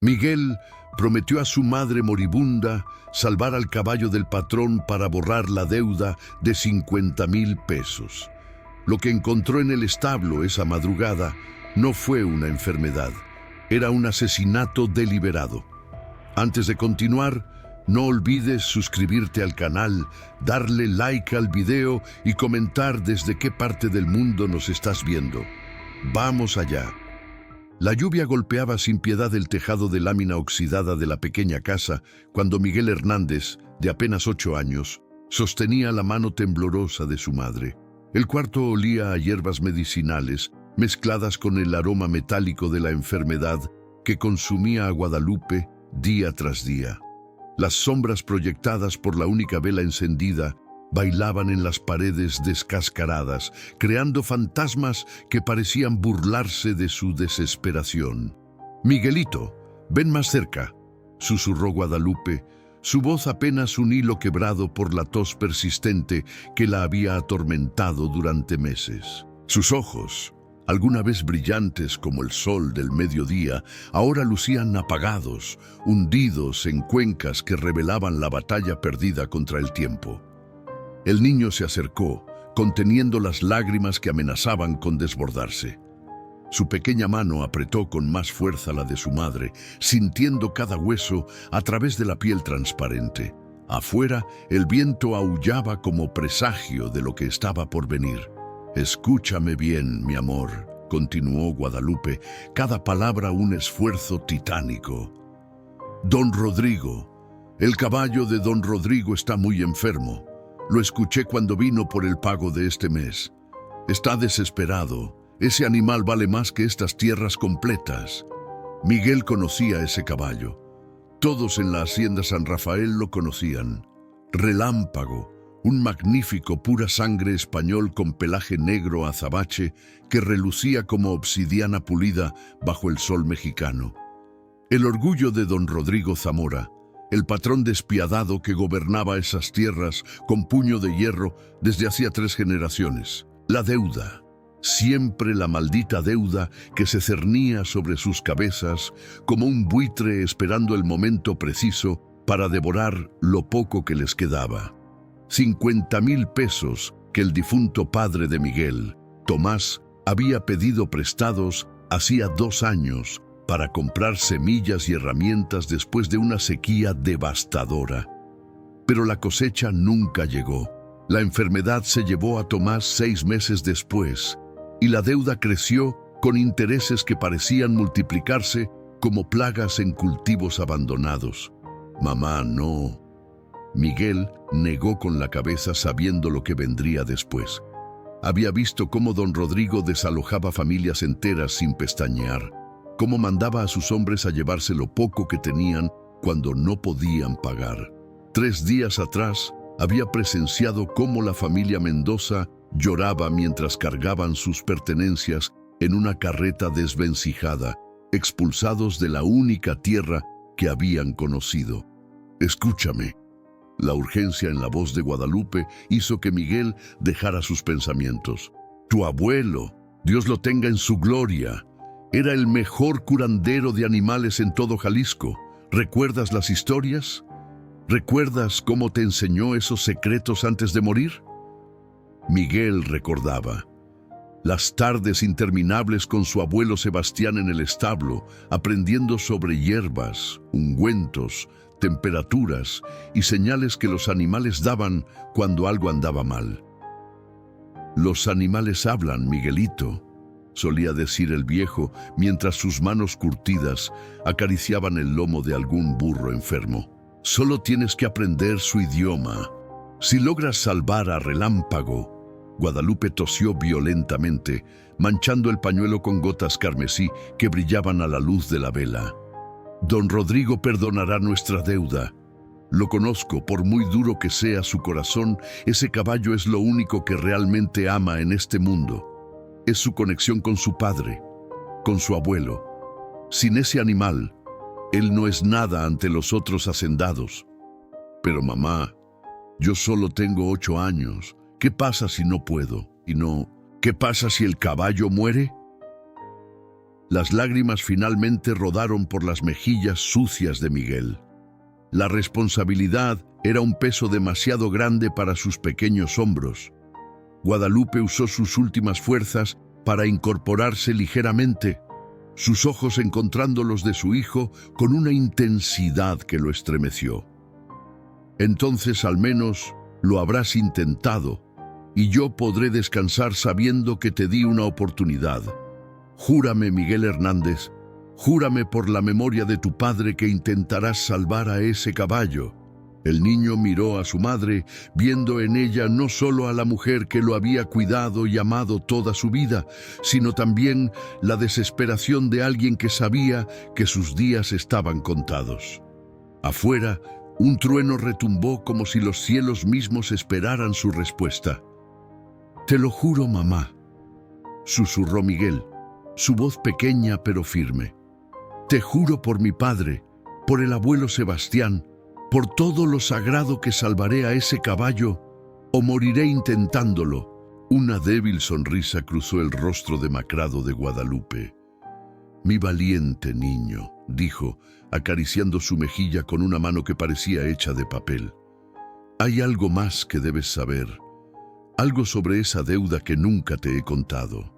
Miguel prometió a su madre moribunda salvar al caballo del patrón para borrar la deuda de 50,000 pesos. Lo que encontró en el establo esa madrugada no fue una enfermedad, era un asesinato deliberado. Antes de continuar, no olvides suscribirte al canal, darle like al video y comentar desde qué parte del mundo nos estás viendo. ¡Vamos allá! La lluvia golpeaba sin piedad el tejado de lámina oxidada de la pequeña casa cuando Miguel Hernández, de apenas 8 años, sostenía la mano temblorosa de su madre. El cuarto olía a hierbas medicinales mezcladas con el aroma metálico de la enfermedad que consumía a Guadalupe día tras día. Las sombras proyectadas por la única vela encendida bailaban en las paredes descascaradas, creando fantasmas que parecían burlarse de su desesperación. «Miguelito, ven más cerca», susurró Guadalupe, su voz apenas un hilo quebrado por la tos persistente que la había atormentado durante meses. Sus ojos, alguna vez brillantes como el sol del mediodía, ahora lucían apagados, hundidos en cuencas que revelaban la batalla perdida contra el tiempo. El niño se acercó, conteniendo las lágrimas que amenazaban con desbordarse. Su pequeña mano apretó con más fuerza la de su madre, sintiendo cada hueso a través de la piel transparente. Afuera, el viento aullaba como presagio de lo que estaba por venir. «Escúchame bien, mi amor», continuó Guadalupe, cada palabra un esfuerzo titánico. «Don Rodrigo, el caballo de don Rodrigo está muy enfermo. Lo escuché cuando vino por el pago de este mes. Está desesperado. Ese animal vale más que estas tierras completas». Miguel conocía ese caballo. Todos en la hacienda San Rafael lo conocían. Relámpago, un magnífico pura sangre español con pelaje negro azabache que relucía como obsidiana pulida bajo el sol mexicano. El orgullo de don Rodrigo Zamora, el patrón despiadado que gobernaba esas tierras con puño de hierro desde hacía 3 generaciones. La deuda, siempre la maldita deuda que se cernía sobre sus cabezas como un buitre esperando el momento preciso para devorar lo poco que les quedaba. 50,000 pesos que el difunto padre de Miguel, Tomás, había pedido prestados hacía 2 años para comprar semillas y herramientas después de una sequía devastadora. Pero la cosecha nunca llegó. La enfermedad se llevó a Tomás 6 meses después, y la deuda creció con intereses que parecían multiplicarse como plagas en cultivos abandonados. «Mamá, no». Miguel negó con la cabeza sabiendo lo que vendría después. Había visto cómo don Rodrigo desalojaba familias enteras sin pestañear, cómo mandaba a sus hombres a llevarse lo poco que tenían cuando no podían pagar. 3 días atrás había presenciado cómo la familia Mendoza lloraba mientras cargaban sus pertenencias en una carreta desvencijada, expulsados de la única tierra que habían conocido. «Escúchame». La urgencia en la voz de Guadalupe hizo que Miguel dejara sus pensamientos. «Tu abuelo, Dios lo tenga en su gloria, era el mejor curandero de animales en todo Jalisco. ¿Recuerdas las historias? ¿Recuerdas cómo te enseñó esos secretos antes de morir?». Miguel recordaba. Las tardes interminables con su abuelo Sebastián en el establo, aprendiendo sobre hierbas, ungüentos, temperaturas y señales que los animales daban cuando algo andaba mal. «Los animales hablan, Miguelito», solía decir el viejo mientras sus manos curtidas acariciaban el lomo de algún burro enfermo. «Solo tienes que aprender su idioma. Si logras salvar a Relámpago». Guadalupe tosió violentamente, manchando el pañuelo con gotas carmesí que brillaban a la luz de la vela. «Don Rodrigo perdonará nuestra deuda. Lo conozco, por muy duro que sea su corazón, ese caballo es lo único que realmente ama en este mundo. Es su conexión con su padre, con su abuelo. Sin ese animal, él no es nada ante los otros hacendados». «Pero mamá, yo solo tengo 8 años. ¿Qué pasa si no puedo? ¿Qué pasa si el caballo muere?». Las lágrimas finalmente rodaron por las mejillas sucias de Miguel. La responsabilidad era un peso demasiado grande para sus pequeños hombros. Guadalupe usó sus últimas fuerzas para incorporarse ligeramente, sus ojos encontrando los de su hijo con una intensidad que lo estremeció. Entonces al menos lo habrás intentado, y yo podré descansar sabiendo que te di una oportunidad. Júrame, Miguel Hernández, júrame por la memoria de tu padre que intentarás salvar a ese caballo. El niño miró a su madre, viendo en ella no solo a la mujer que lo había cuidado y amado toda su vida, sino también la desesperación de alguien que sabía que sus días estaban contados. Afuera, un trueno retumbó como si los cielos mismos esperaran su respuesta. «Te lo juro, mamá», susurró Miguel, su voz pequeña pero firme. «Te juro por mi padre, por el abuelo Sebastián, por todo lo sagrado que salvaré a ese caballo, o moriré intentándolo». Una débil sonrisa cruzó el rostro demacrado de Guadalupe. «Mi valiente niño», dijo, acariciando su mejilla con una mano que parecía hecha de papel. «Hay algo más que debes saber, algo sobre esa deuda que nunca te he contado,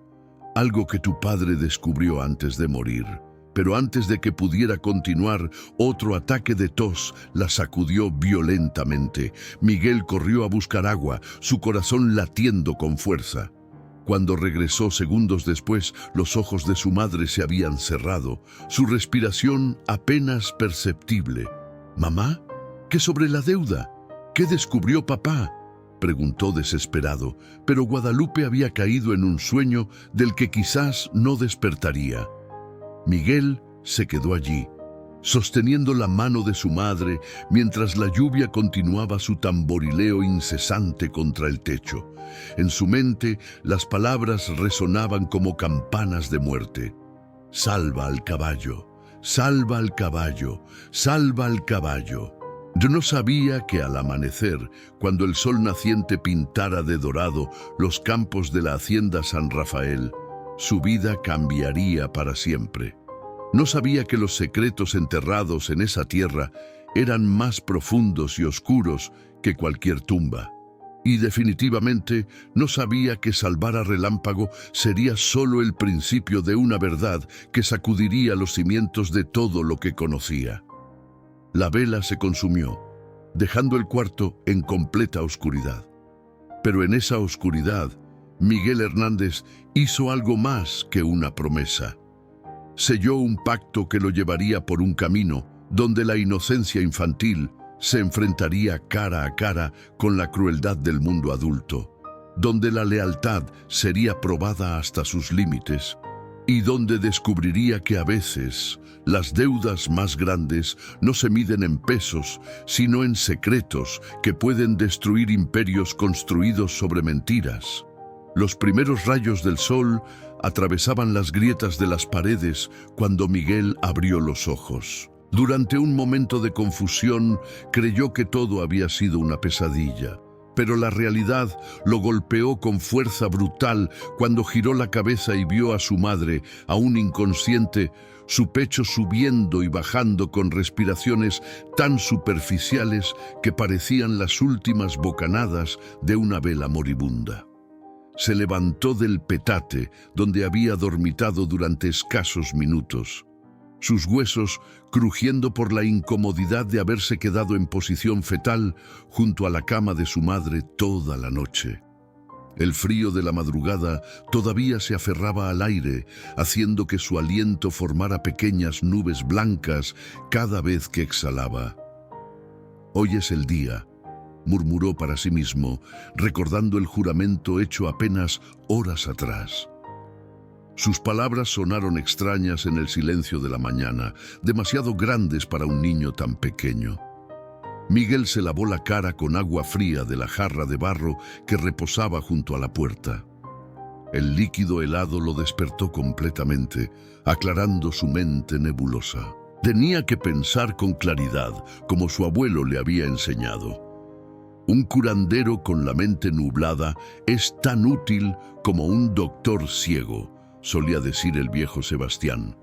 algo que tu padre descubrió antes de morir». Pero antes de que pudiera continuar, otro ataque de tos la sacudió violentamente. Miguel corrió a buscar agua, su corazón latiendo con fuerza. Cuando regresó segundos después, los ojos de su madre se habían cerrado, su respiración apenas perceptible. «¿Mamá? ¿Qué sobre la deuda? ¿Qué descubrió papá?», preguntó desesperado, pero Guadalupe había caído en un sueño del que quizás no despertaría. Miguel se quedó allí, sosteniendo la mano de su madre mientras la lluvia continuaba su tamborileo incesante contra el techo. En su mente, las palabras resonaban como campanas de muerte. «Salva al caballo, salva al caballo, salva al caballo». Yo no sabía que al amanecer, cuando el sol naciente pintara de dorado los campos de la hacienda San Rafael, su vida cambiaría para siempre. No sabía que los secretos enterrados en esa tierra eran más profundos y oscuros que cualquier tumba. Y definitivamente no sabía que salvar a Relámpago sería solo el principio de una verdad que sacudiría los cimientos de todo lo que conocía. La vela se consumió, dejando el cuarto en completa oscuridad. Pero en esa oscuridad, Miguel Hernández hizo algo más que una promesa. Selló un pacto que lo llevaría por un camino donde la inocencia infantil se enfrentaría cara a cara con la crueldad del mundo adulto, donde la lealtad sería probada hasta sus límites y donde descubriría que a veces las deudas más grandes no se miden en pesos, sino en secretos que pueden destruir imperios construidos sobre mentiras. Los primeros rayos del sol atravesaban las grietas de las paredes cuando Miguel abrió los ojos. Durante un momento de confusión, creyó que todo había sido una pesadilla, pero la realidad lo golpeó con fuerza brutal cuando giró la cabeza y vio a su madre, aún inconsciente, su pecho subiendo y bajando con respiraciones tan superficiales que parecían las últimas bocanadas de una vela moribunda. Se levantó del petate donde había dormitado durante escasos minutos, sus huesos crujiendo por la incomodidad de haberse quedado en posición fetal junto a la cama de su madre toda la noche. El frío de la madrugada todavía se aferraba al aire, haciendo que su aliento formara pequeñas nubes blancas cada vez que exhalaba. «Hoy es el día», murmuró para sí mismo, recordando el juramento hecho apenas horas atrás. Sus palabras sonaron extrañas en el silencio de la mañana, demasiado grandes para un niño tan pequeño. Miguel se lavó la cara con agua fría de la jarra de barro que reposaba junto a la puerta. El líquido helado lo despertó completamente, aclarando su mente nebulosa. Tenía que pensar con claridad, como su abuelo le había enseñado. Un curandero con la mente nublada es tan útil como un doctor ciego, solía decir el viejo Sebastián.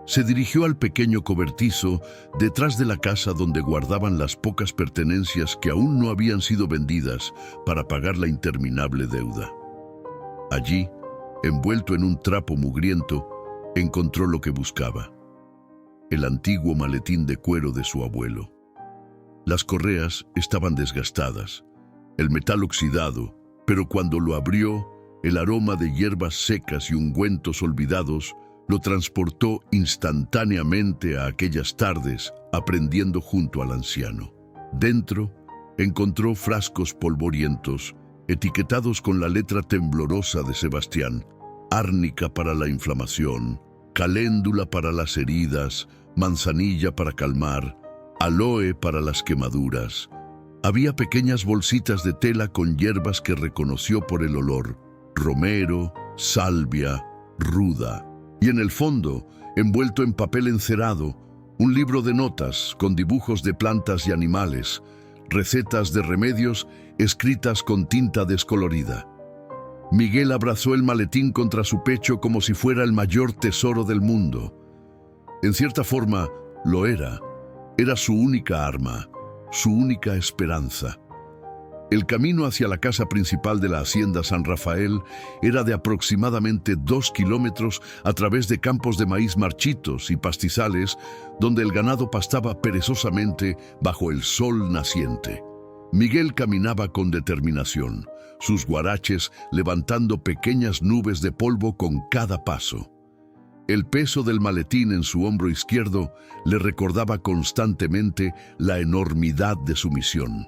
Se dirigió al pequeño cobertizo detrás de la casa donde guardaban las pocas pertenencias que aún no habían sido vendidas para pagar la interminable deuda. Allí, envuelto en un trapo mugriento, encontró lo que buscaba: el antiguo maletín de cuero de su abuelo. Las correas estaban desgastadas, el metal oxidado, pero cuando lo abrió, el aroma de hierbas secas y ungüentos olvidados lo transportó instantáneamente a aquellas tardes aprendiendo junto al anciano. Dentro, encontró frascos polvorientos, etiquetados con la letra temblorosa de Sebastián: árnica para la inflamación, caléndula para las heridas, manzanilla para calmar, aloe para las quemaduras. Había pequeñas bolsitas de tela con hierbas que reconoció por el olor: romero, salvia, ruda. Y en el fondo, envuelto en papel encerado, un libro de notas con dibujos de plantas y animales, recetas de remedios escritas con tinta descolorida. Miguel abrazó el maletín contra su pecho como si fuera el mayor tesoro del mundo. En cierta forma, lo era. Era su única arma, su única esperanza. El camino hacia la casa principal de la hacienda San Rafael era de aproximadamente 2 kilómetros a través de campos de maíz marchitos y pastizales donde el ganado pastaba perezosamente bajo el sol naciente. Miguel caminaba con determinación, sus guaraches levantando pequeñas nubes de polvo con cada paso. El peso del maletín en su hombro izquierdo le recordaba constantemente la enormidad de su misión.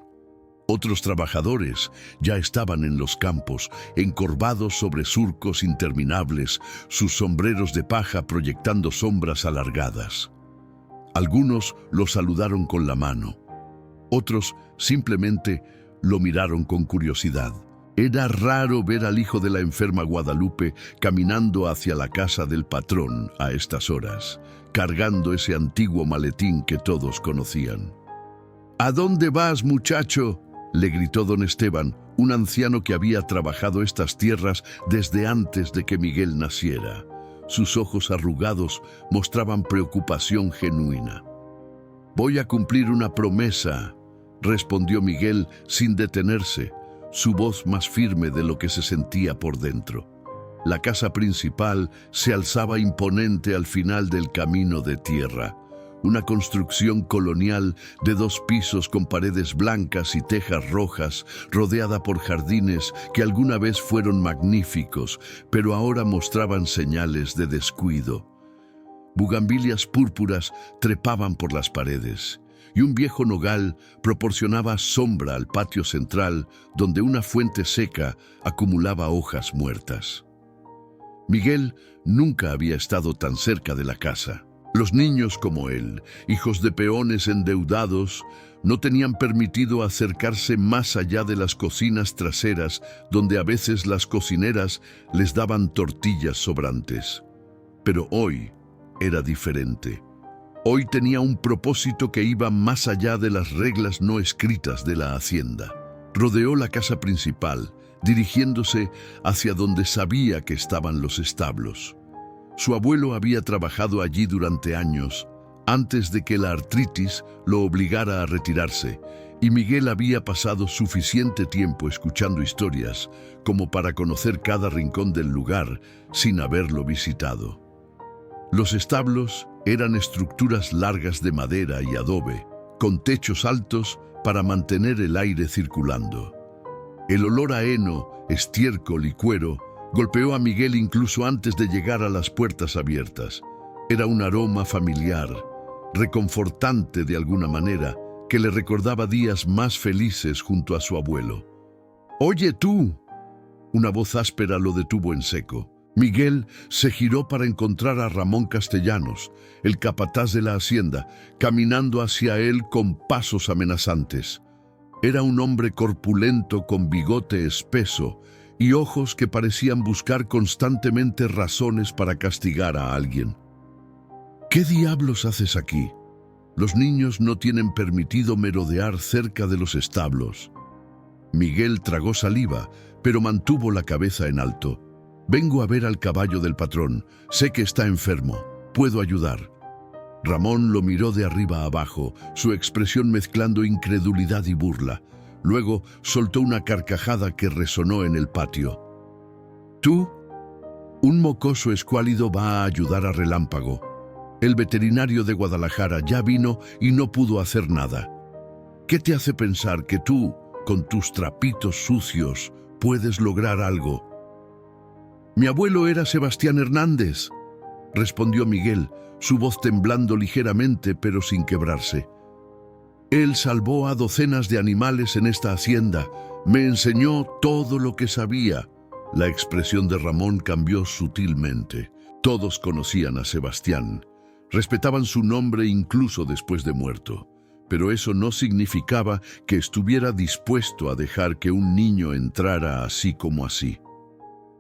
Otros trabajadores ya estaban en los campos, encorvados sobre surcos interminables, sus sombreros de paja proyectando sombras alargadas. Algunos lo saludaron con la mano. Otros simplemente lo miraron con curiosidad. Era raro ver al hijo de la enferma Guadalupe caminando hacia la casa del patrón a estas horas, cargando ese antiguo maletín que todos conocían. «¿A dónde vas, muchacho?», le gritó don Esteban, un anciano que había trabajado estas tierras desde antes de que Miguel naciera. Sus ojos arrugados mostraban preocupación genuina. «Voy a cumplir una promesa», respondió Miguel sin detenerse, su voz más firme de lo que se sentía por dentro. La casa principal se alzaba imponente al final del camino de tierra. Una construcción colonial de 2 pisos con paredes blancas y tejas rojas, rodeada por jardines que alguna vez fueron magníficos, pero ahora mostraban señales de descuido. Bugambilias púrpuras trepaban por las paredes, y un viejo nogal proporcionaba sombra al patio central, donde una fuente seca acumulaba hojas muertas. Miguel nunca había estado tan cerca de la casa. Los niños como él, hijos de peones endeudados, no tenían permitido acercarse más allá de las cocinas traseras, donde a veces las cocineras les daban tortillas sobrantes. Pero hoy era diferente. Hoy tenía un propósito que iba más allá de las reglas no escritas de la hacienda. Rodeó la casa principal, dirigiéndose hacia donde sabía que estaban los establos. Su abuelo había trabajado allí durante años, antes de que la artritis lo obligara a retirarse, y Miguel había pasado suficiente tiempo escuchando historias como para conocer cada rincón del lugar sin haberlo visitado. Los establos eran estructuras largas de madera y adobe, con techos altos para mantener el aire circulando. El olor a heno, estiércol y cuero golpeó a Miguel incluso antes de llegar a las puertas abiertas. Era un aroma familiar, reconfortante de alguna manera, que le recordaba días más felices junto a su abuelo. «Oye tú», una voz áspera lo detuvo en seco. Miguel se giró para encontrar a Ramón Castellanos, el capataz de la hacienda, caminando hacia él con pasos amenazantes. Era un hombre corpulento con bigote espeso y ojos que parecían buscar constantemente razones para castigar a alguien. «¿Qué diablos haces aquí? Los niños no tienen permitido merodear cerca de los establos». Miguel tragó saliva, pero mantuvo la cabeza en alto. Vengo a ver al caballo del patrón. Sé que está enfermo. ¿Puedo ayudar? Ramón lo miró de arriba a abajo, su expresión mezclando incredulidad y burla. Luego soltó una carcajada que resonó en el patio. ¿Tú? Un mocoso escuálido va a ayudar a Relámpago. El veterinario de Guadalajara ya vino y no pudo hacer nada. ¿Qué te hace pensar que tú, con tus trapitos sucios, puedes lograr algo? Mi abuelo era Sebastián Hernández, respondió Miguel, su voz temblando ligeramente pero sin quebrarse. Él salvó a docenas de animales en esta hacienda. Me enseñó todo lo que sabía. La expresión de Ramón cambió sutilmente. Todos conocían a Sebastián. Respetaban su nombre incluso después de muerto. Pero eso no significaba que estuviera dispuesto a dejar que un niño entrara así como así.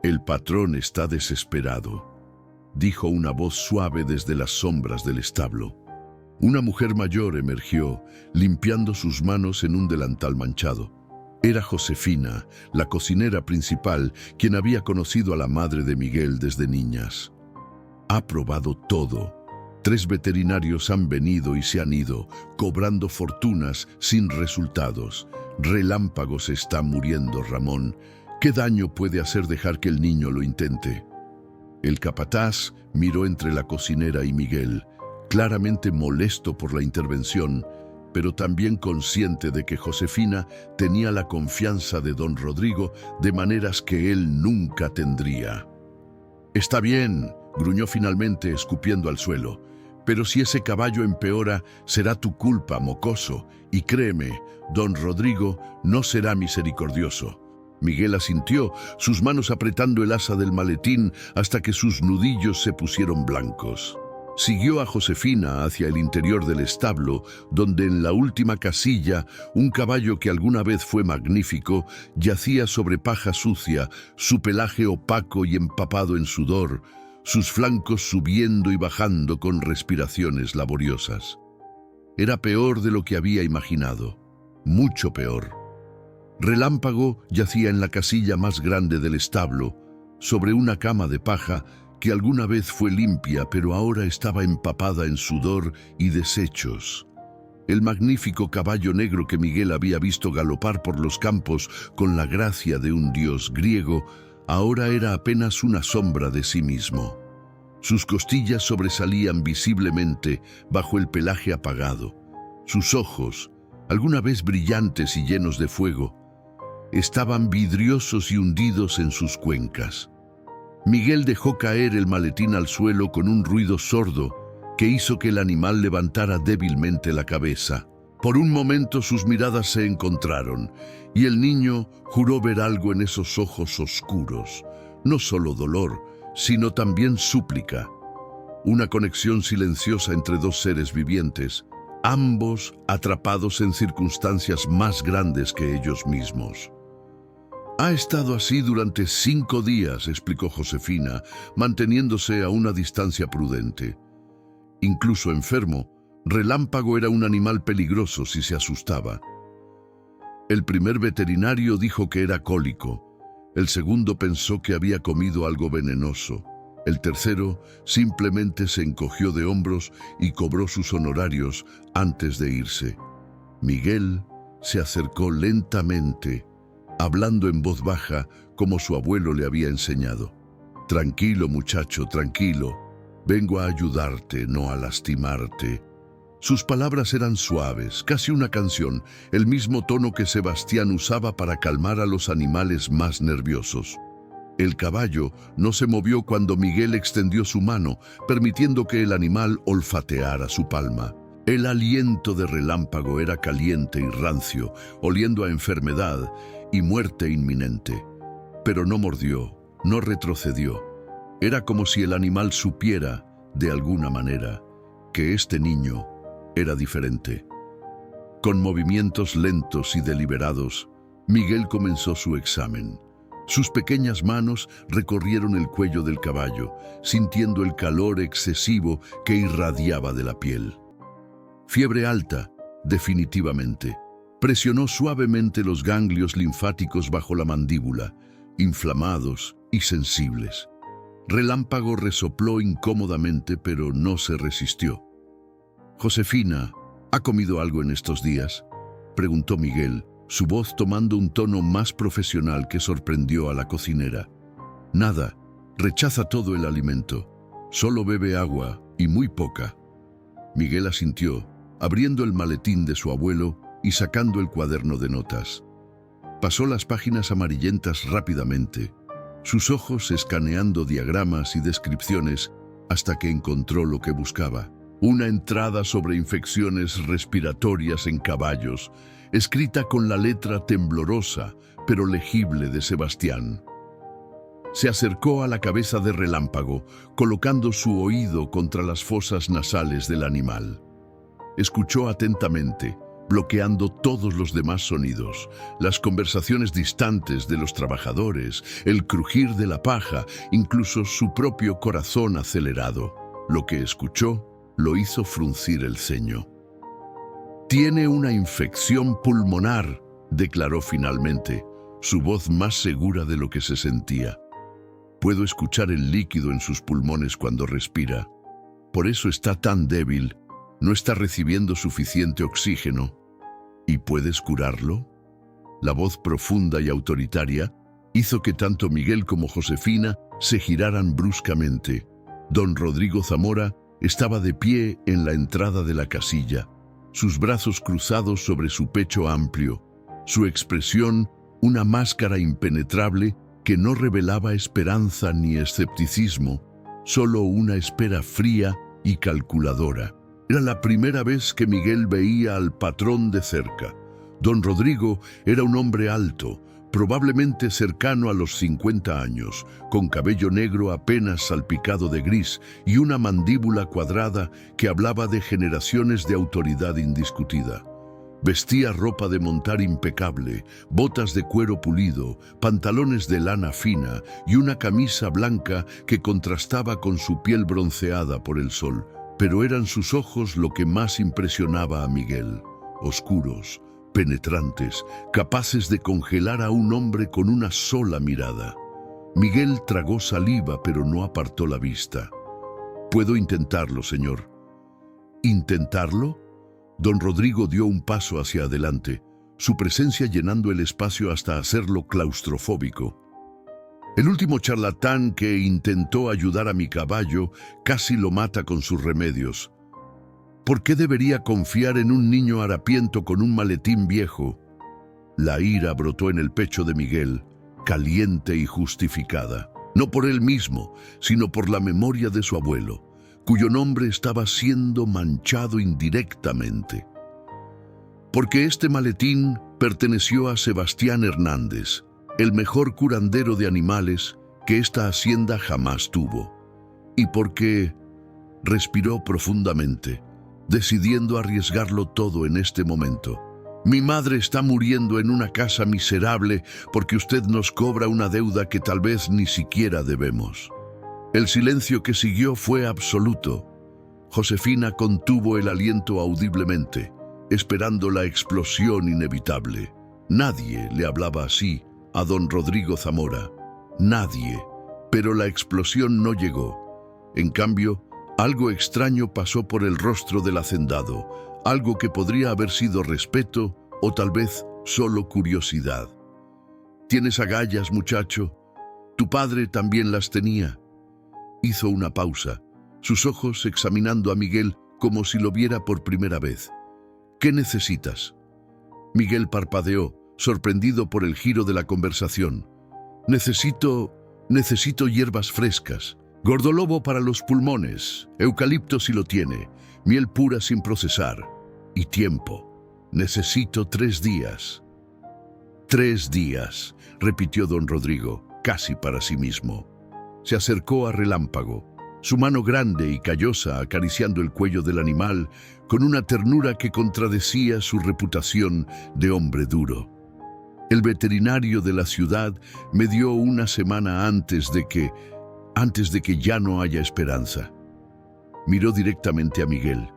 El patrón está desesperado, dijo una voz suave desde las sombras del establo. Una mujer mayor emergió, limpiando sus manos en un delantal manchado. Era Josefina, la cocinera principal, quien había conocido a la madre de Miguel desde niñas. Ha probado todo. 3 veterinarios han venido y se han ido, cobrando fortunas sin resultados. Relámpago se está muriendo, Ramón. ¿Qué daño puede hacer dejar que el niño lo intente? El capataz miró entre la cocinera y Miguel, claramente molesto por la intervención, pero también consciente de que Josefina tenía la confianza de don Rodrigo de maneras que él nunca tendría. Está bien, gruñó finalmente escupiendo al suelo, pero si ese caballo empeora, será tu culpa, mocoso, y créeme, don Rodrigo no será misericordioso. Miguel asintió, sus manos apretando el asa del maletín hasta que sus nudillos se pusieron blancos. Siguió a Josefina hacia el interior del establo, donde en la última casilla, un caballo que alguna vez fue magnífico, yacía sobre paja sucia, su pelaje opaco y empapado en sudor, sus flancos subiendo y bajando con respiraciones laboriosas. Era peor de lo que había imaginado, mucho peor. Relámpago yacía en la casilla más grande del establo, sobre una cama de paja que alguna vez fue limpia, pero ahora estaba empapada en sudor y desechos. El magnífico caballo negro que Miguel había visto galopar por los campos con la gracia de un dios griego, ahora era apenas una sombra de sí mismo. Sus costillas sobresalían visiblemente bajo el pelaje apagado. Sus ojos, alguna vez brillantes y llenos de fuego, estaban vidriosos y hundidos en sus cuencas. Miguel dejó caer el maletín al suelo con un ruido sordo que hizo que el animal levantara débilmente la cabeza. Por un momento sus miradas se encontraron y el niño juró ver algo en esos ojos oscuros, no solo dolor, sino también súplica. Una conexión silenciosa entre dos seres vivientes, ambos atrapados en circunstancias más grandes que ellos mismos. Ha estado así durante 5 días, explicó Josefina, manteniéndose a una distancia prudente. Incluso enfermo, Relámpago era un animal peligroso si se asustaba. El primer veterinario dijo que era cólico. El segundo pensó que había comido algo venenoso. El tercero simplemente se encogió de hombros y cobró sus honorarios antes de irse. Miguel se acercó lentamente, hablando en voz baja como su abuelo le había enseñado. Tranquilo, muchacho, tranquilo. Vengo a ayudarte, no a lastimarte. Sus palabras eran suaves, casi una canción, el mismo tono que Sebastián usaba para calmar a los animales más nerviosos. El caballo no se movió cuando Miguel extendió su mano, permitiendo que el animal olfateara su palma. El aliento de Relámpago era caliente y rancio, oliendo a enfermedad y muerte inminente. Pero no mordió, no retrocedió. Era como si el animal supiera, de alguna manera, que este niño era diferente. Con movimientos lentos y deliberados, Miguel comenzó su examen. Sus pequeñas manos recorrieron el cuello del caballo, sintiendo el calor excesivo que irradiaba de la piel. Fiebre alta, definitivamente. Presionó suavemente los ganglios linfáticos bajo la mandíbula, inflamados y sensibles. Relámpago resopló incómodamente, pero no se resistió. «Josefina, ¿ha comido algo en estos días?», preguntó Miguel, su voz tomando un tono más profesional que sorprendió a la cocinera. «Nada, rechaza todo el alimento. Solo bebe agua, y muy poca». Miguel asintió, abriendo el maletín de su abuelo y sacando el cuaderno de notas. Pasó las páginas amarillentas rápidamente, sus ojos escaneando diagramas y descripciones hasta que encontró lo que buscaba. Una entrada sobre infecciones respiratorias en caballos, escrita con la letra temblorosa pero legible de Sebastián. Se acercó a la cabeza de Relámpago, colocando su oído contra las fosas nasales del animal. Escuchó atentamente, bloqueando todos los demás sonidos, las conversaciones distantes de los trabajadores, el crujir de la paja, incluso su propio corazón acelerado. Lo que escuchó lo hizo fruncir el ceño. «Tiene una infección pulmonar», declaró finalmente, su voz más segura de lo que se sentía. «Puedo escuchar el líquido en sus pulmones cuando respira. Por eso está tan débil, no está recibiendo suficiente oxígeno. ¿Y puedes curarlo?». La voz profunda y autoritaria hizo que tanto Miguel como Josefina se giraran bruscamente. Don Rodrigo Zamora estaba de pie en la entrada de la casilla, sus brazos cruzados sobre su pecho amplio, su expresión una máscara impenetrable que no revelaba esperanza ni escepticismo, solo una espera fría y calculadora. Era la primera vez que Miguel veía al patrón de cerca. Don Rodrigo era un hombre alto, probablemente cercano a los 50 años, con cabello negro apenas salpicado de gris y una mandíbula cuadrada que hablaba de generaciones de autoridad indiscutida. Vestía ropa de montar impecable, botas de cuero pulido, pantalones de lana fina y una camisa blanca que contrastaba con su piel bronceada por el sol. Pero eran sus ojos lo que más impresionaba a Miguel, oscuros, penetrantes, capaces de congelar a un hombre con una sola mirada. Miguel tragó saliva, pero no apartó la vista. «Puedo intentarlo, señor». «¿Intentarlo?». Don Rodrigo dio un paso hacia adelante, su presencia llenando el espacio hasta hacerlo claustrofóbico. «El último charlatán que intentó ayudar a mi caballo casi lo mata con sus remedios. ¿Por qué debería confiar en un niño harapiento con un maletín viejo?». La ira brotó en el pecho de Miguel, caliente y justificada, no por él mismo, sino por la memoria de su abuelo, cuyo nombre estaba siendo manchado indirectamente. Porque este maletín perteneció a Sebastián Hernández, el mejor curandero de animales que esta hacienda jamás tuvo. Y porque respiró profundamente, decidiendo arriesgarlo todo en este momento. «Mi madre está muriendo en una casa miserable porque usted nos cobra una deuda que tal vez ni siquiera debemos». El silencio que siguió fue absoluto. Josefina contuvo el aliento audiblemente, esperando la explosión inevitable. Nadie le hablaba así a don Rodrigo Zamora. Nadie. Pero la explosión no llegó. En cambio, algo extraño pasó por el rostro del hacendado, algo que podría haber sido respeto o tal vez solo curiosidad. «¿Tienes agallas, muchacho? Tu padre también las tenía». Hizo una pausa, sus ojos examinando a Miguel como si lo viera por primera vez. «¿Qué necesitas?». Miguel parpadeó, sorprendido por el giro de la conversación. Necesito hierbas frescas. Gordolobo para los pulmones, eucalipto si lo tiene, miel pura sin procesar. Y tiempo. Necesito 3 días». 3 días, repitió don Rodrigo, casi para sí mismo. Se acercó a Relámpago, su mano grande y callosa acariciando el cuello del animal con una ternura que contradecía su reputación de hombre duro. «El veterinario de la ciudad me dio una semana antes de que ya no haya esperanza». Miró directamente a Miguel,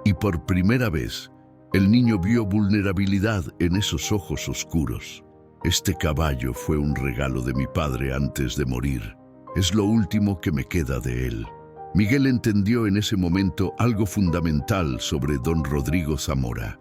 y por primera vez el niño vio vulnerabilidad en esos ojos oscuros. Este caballo fue un regalo de mi padre antes de morir. Es lo último que me queda de él. Miguel entendió en ese momento algo fundamental sobre don Rodrigo Zamora.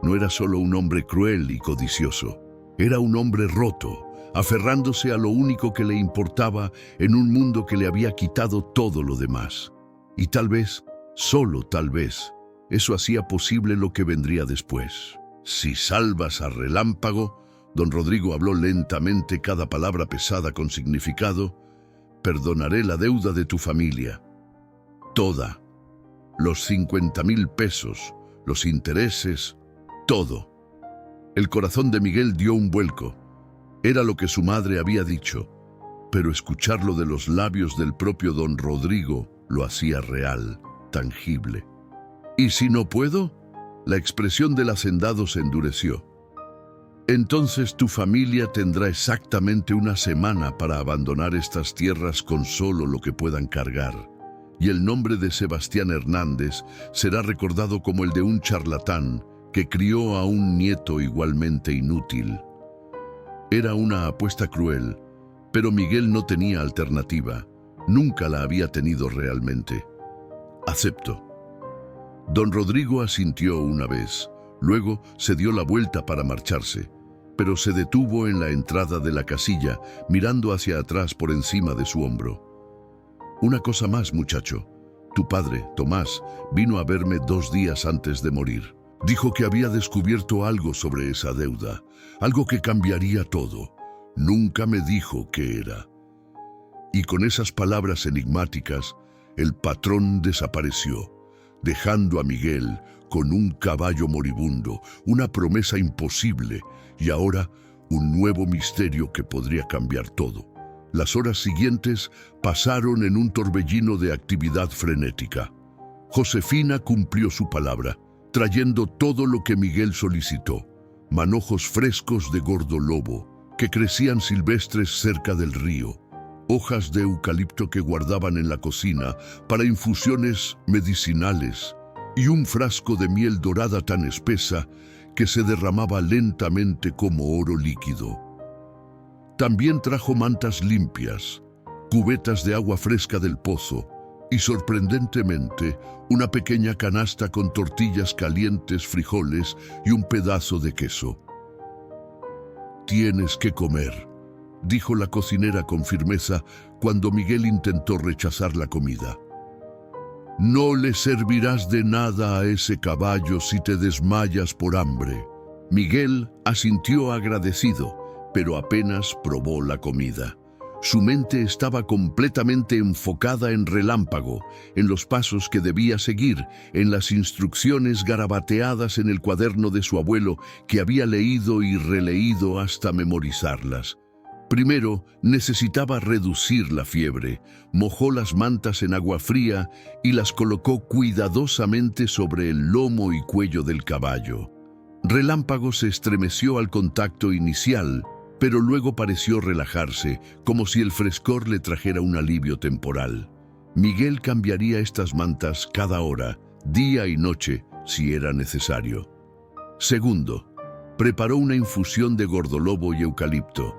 No era solo un hombre cruel y codicioso, era un hombre roto, aferrándose a lo único que le importaba en un mundo que le había quitado todo lo demás. Y tal vez, solo tal vez, eso hacía posible lo que vendría después. Si salvas a Relámpago, don Rodrigo habló lentamente, cada palabra pesada con significado, perdonaré la deuda de tu familia. Toda. Los 50,000 pesos, los intereses, todo. El corazón de Miguel dio un vuelco. Era lo que su madre había dicho, pero escucharlo de los labios del propio don Rodrigo lo hacía real, tangible. ¿Y si no puedo? La expresión del hacendado se endureció. Entonces tu familia tendrá exactamente una semana para abandonar estas tierras con solo lo que puedan cargar, y el nombre de Sebastián Hernández será recordado como el de un charlatán que crió a un nieto igualmente inútil. Era una apuesta cruel, pero Miguel no tenía alternativa. Nunca la había tenido realmente. Acepto. Don Rodrigo asintió una vez, luego se dio la vuelta para marcharse, pero se detuvo en la entrada de la casilla, mirando hacia atrás por encima de su hombro. Una cosa más, muchacho. Tu padre, Tomás, vino a verme 2 días antes de morir. Dijo que había descubierto algo sobre esa deuda, algo que cambiaría todo. Nunca me dijo qué era. Y con esas palabras enigmáticas, el patrón desapareció, dejando a Miguel con un caballo moribundo, una promesa imposible y ahora un nuevo misterio que podría cambiar todo. Las horas siguientes pasaron en un torbellino de actividad frenética. Josefina cumplió su palabra, trayendo todo lo que Miguel solicitó: manojos frescos de gordolobo, que crecían silvestres cerca del río, hojas de eucalipto que guardaban en la cocina para infusiones medicinales, y un frasco de miel dorada tan espesa que se derramaba lentamente como oro líquido. También trajo mantas limpias, cubetas de agua fresca del pozo y, sorprendentemente, una pequeña canasta con tortillas calientes, frijoles y un pedazo de queso. «Tienes que comer», dijo la cocinera con firmeza cuando Miguel intentó rechazar la comida. «No le servirás de nada a ese caballo si te desmayas por hambre». Miguel asintió agradecido, pero apenas probó la comida. Su mente estaba completamente enfocada en Relámpago, en los pasos que debía seguir, en las instrucciones garabateadas en el cuaderno de su abuelo que había leído y releído hasta memorizarlas. Primero, necesitaba reducir la fiebre. Mojó las mantas en agua fría y las colocó cuidadosamente sobre el lomo y cuello del caballo. Relámpago se estremeció al contacto inicial, pero luego pareció relajarse, como si el frescor le trajera un alivio temporal. Miguel cambiaría estas mantas cada hora, día y noche, si era necesario. Segundo, preparó una infusión de gordolobo y eucalipto.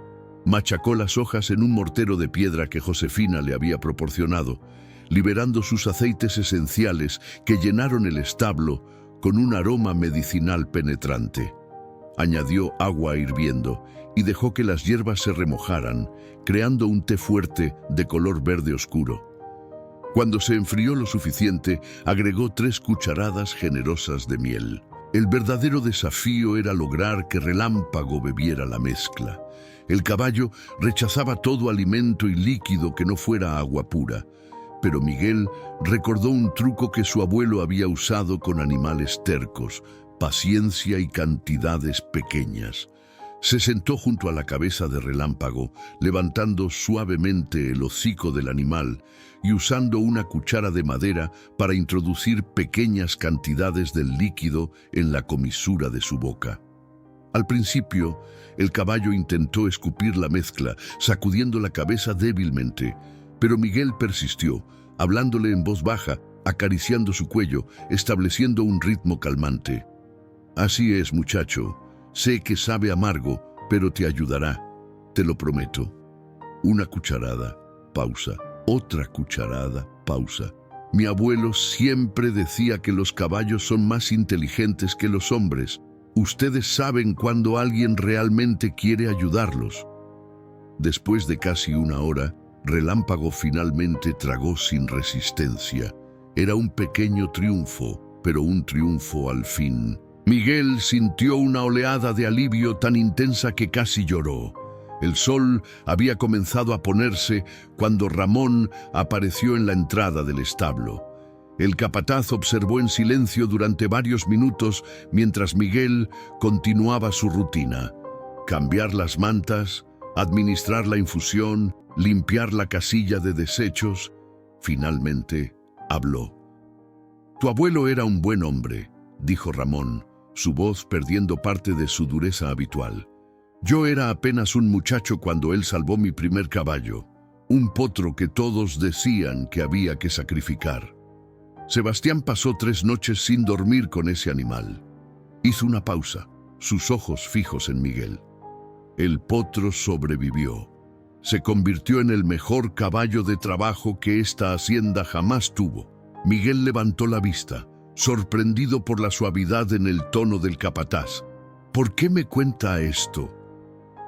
Machacó las hojas en un mortero de piedra que Josefina le había proporcionado, liberando sus aceites esenciales que llenaron el establo con un aroma medicinal penetrante. Añadió agua hirviendo y dejó que las hierbas se remojaran, creando un té fuerte de color verde oscuro. Cuando se enfrió lo suficiente, agregó 3 cucharadas generosas de miel. El verdadero desafío era lograr que Relámpago bebiera la mezcla. El caballo rechazaba todo alimento y líquido que no fuera agua pura, pero Miguel recordó un truco que su abuelo había usado con animales tercos: paciencia y cantidades pequeñas. Se sentó junto a la cabeza de Relámpago, levantando suavemente el hocico del animal y usando una cuchara de madera para introducir pequeñas cantidades del líquido en la comisura de su boca. Al principio, el caballo intentó escupir la mezcla, sacudiendo la cabeza débilmente, pero Miguel persistió, hablándole en voz baja, acariciando su cuello, estableciendo un ritmo calmante. «Así es, muchacho. Sé que sabe amargo, pero te ayudará, te lo prometo. Una cucharada, pausa. Otra cucharada, pausa. Mi abuelo siempre decía que los caballos son más inteligentes que los hombres. Ustedes saben cuando alguien realmente quiere ayudarlos. Después de casi una hora, Relámpago finalmente tragó sin resistencia. Era un pequeño triunfo, pero un triunfo al fin. Miguel sintió una oleada de alivio tan intensa que casi lloró. El sol había comenzado a ponerse cuando Ramón apareció en la entrada del establo. El capataz observó en silencio durante varios minutos mientras Miguel continuaba su rutina: cambiar las mantas, administrar la infusión, limpiar la casilla de desechos. Finalmente, habló. «Tu abuelo era un buen hombre», dijo Ramón, su voz perdiendo parte de su dureza habitual. «Yo era apenas un muchacho cuando él salvó mi primer caballo, un potro que todos decían que había que sacrificar. Sebastián pasó 3 noches sin dormir con ese animal». Hizo una pausa, sus ojos fijos en Miguel. «El potro sobrevivió. Se convirtió en el mejor caballo de trabajo que esta hacienda jamás tuvo». Miguel levantó la vista, sorprendido por la suavidad en el tono del capataz. «¿Por qué me cuenta esto?»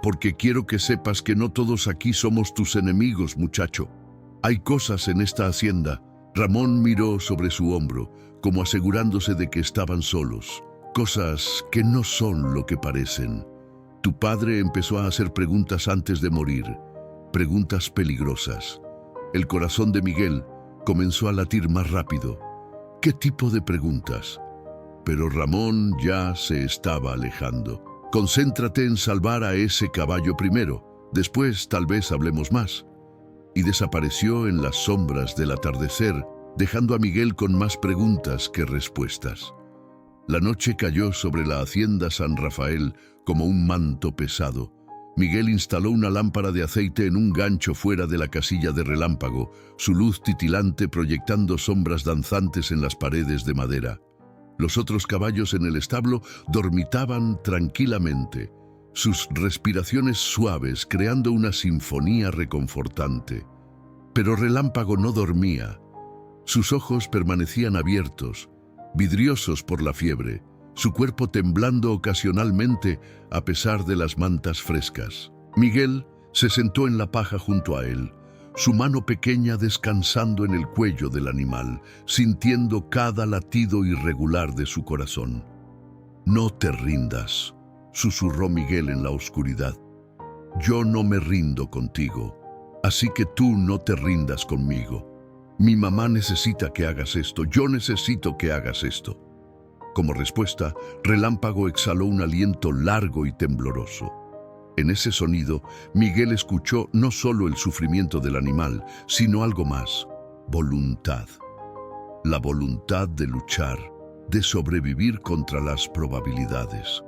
«Porque quiero que sepas que no todos aquí somos tus enemigos, muchacho. Hay cosas en esta hacienda». Ramón miró sobre su hombro, como asegurándose de que estaban solos. «Cosas que no son lo que parecen. Tu padre empezó a hacer preguntas antes de morir, preguntas peligrosas». El corazón de Miguel comenzó a latir más rápido. ¿Qué tipo de preguntas? Pero Ramón ya se estaba alejando. «Concéntrate en salvar a ese caballo primero. Después tal vez hablemos más». Y desapareció en las sombras del atardecer, dejando a Miguel con más preguntas que respuestas. La noche cayó sobre la hacienda San Rafael como un manto pesado. Miguel instaló una lámpara de aceite en un gancho fuera de la casilla de Relámpago, su luz titilante proyectando sombras danzantes en las paredes de madera. Los otros caballos en el establo dormitaban tranquilamente, sus respiraciones suaves creando una sinfonía reconfortante. Pero Relámpago no dormía. Sus ojos permanecían abiertos, vidriosos por la fiebre, su cuerpo temblando ocasionalmente a pesar de las mantas frescas. Miguel se sentó en la paja junto a él, su mano pequeña descansando en el cuello del animal, sintiendo cada latido irregular de su corazón. «No te rindas», susurró Miguel en la oscuridad. «Yo no me rindo contigo, así que tú no te rindas conmigo. Mi mamá necesita que hagas esto, yo necesito que hagas esto». Como respuesta, Relámpago exhaló un aliento largo y tembloroso. En ese sonido, Miguel escuchó no solo el sufrimiento del animal, sino algo más: voluntad. La voluntad de luchar, de sobrevivir contra las probabilidades.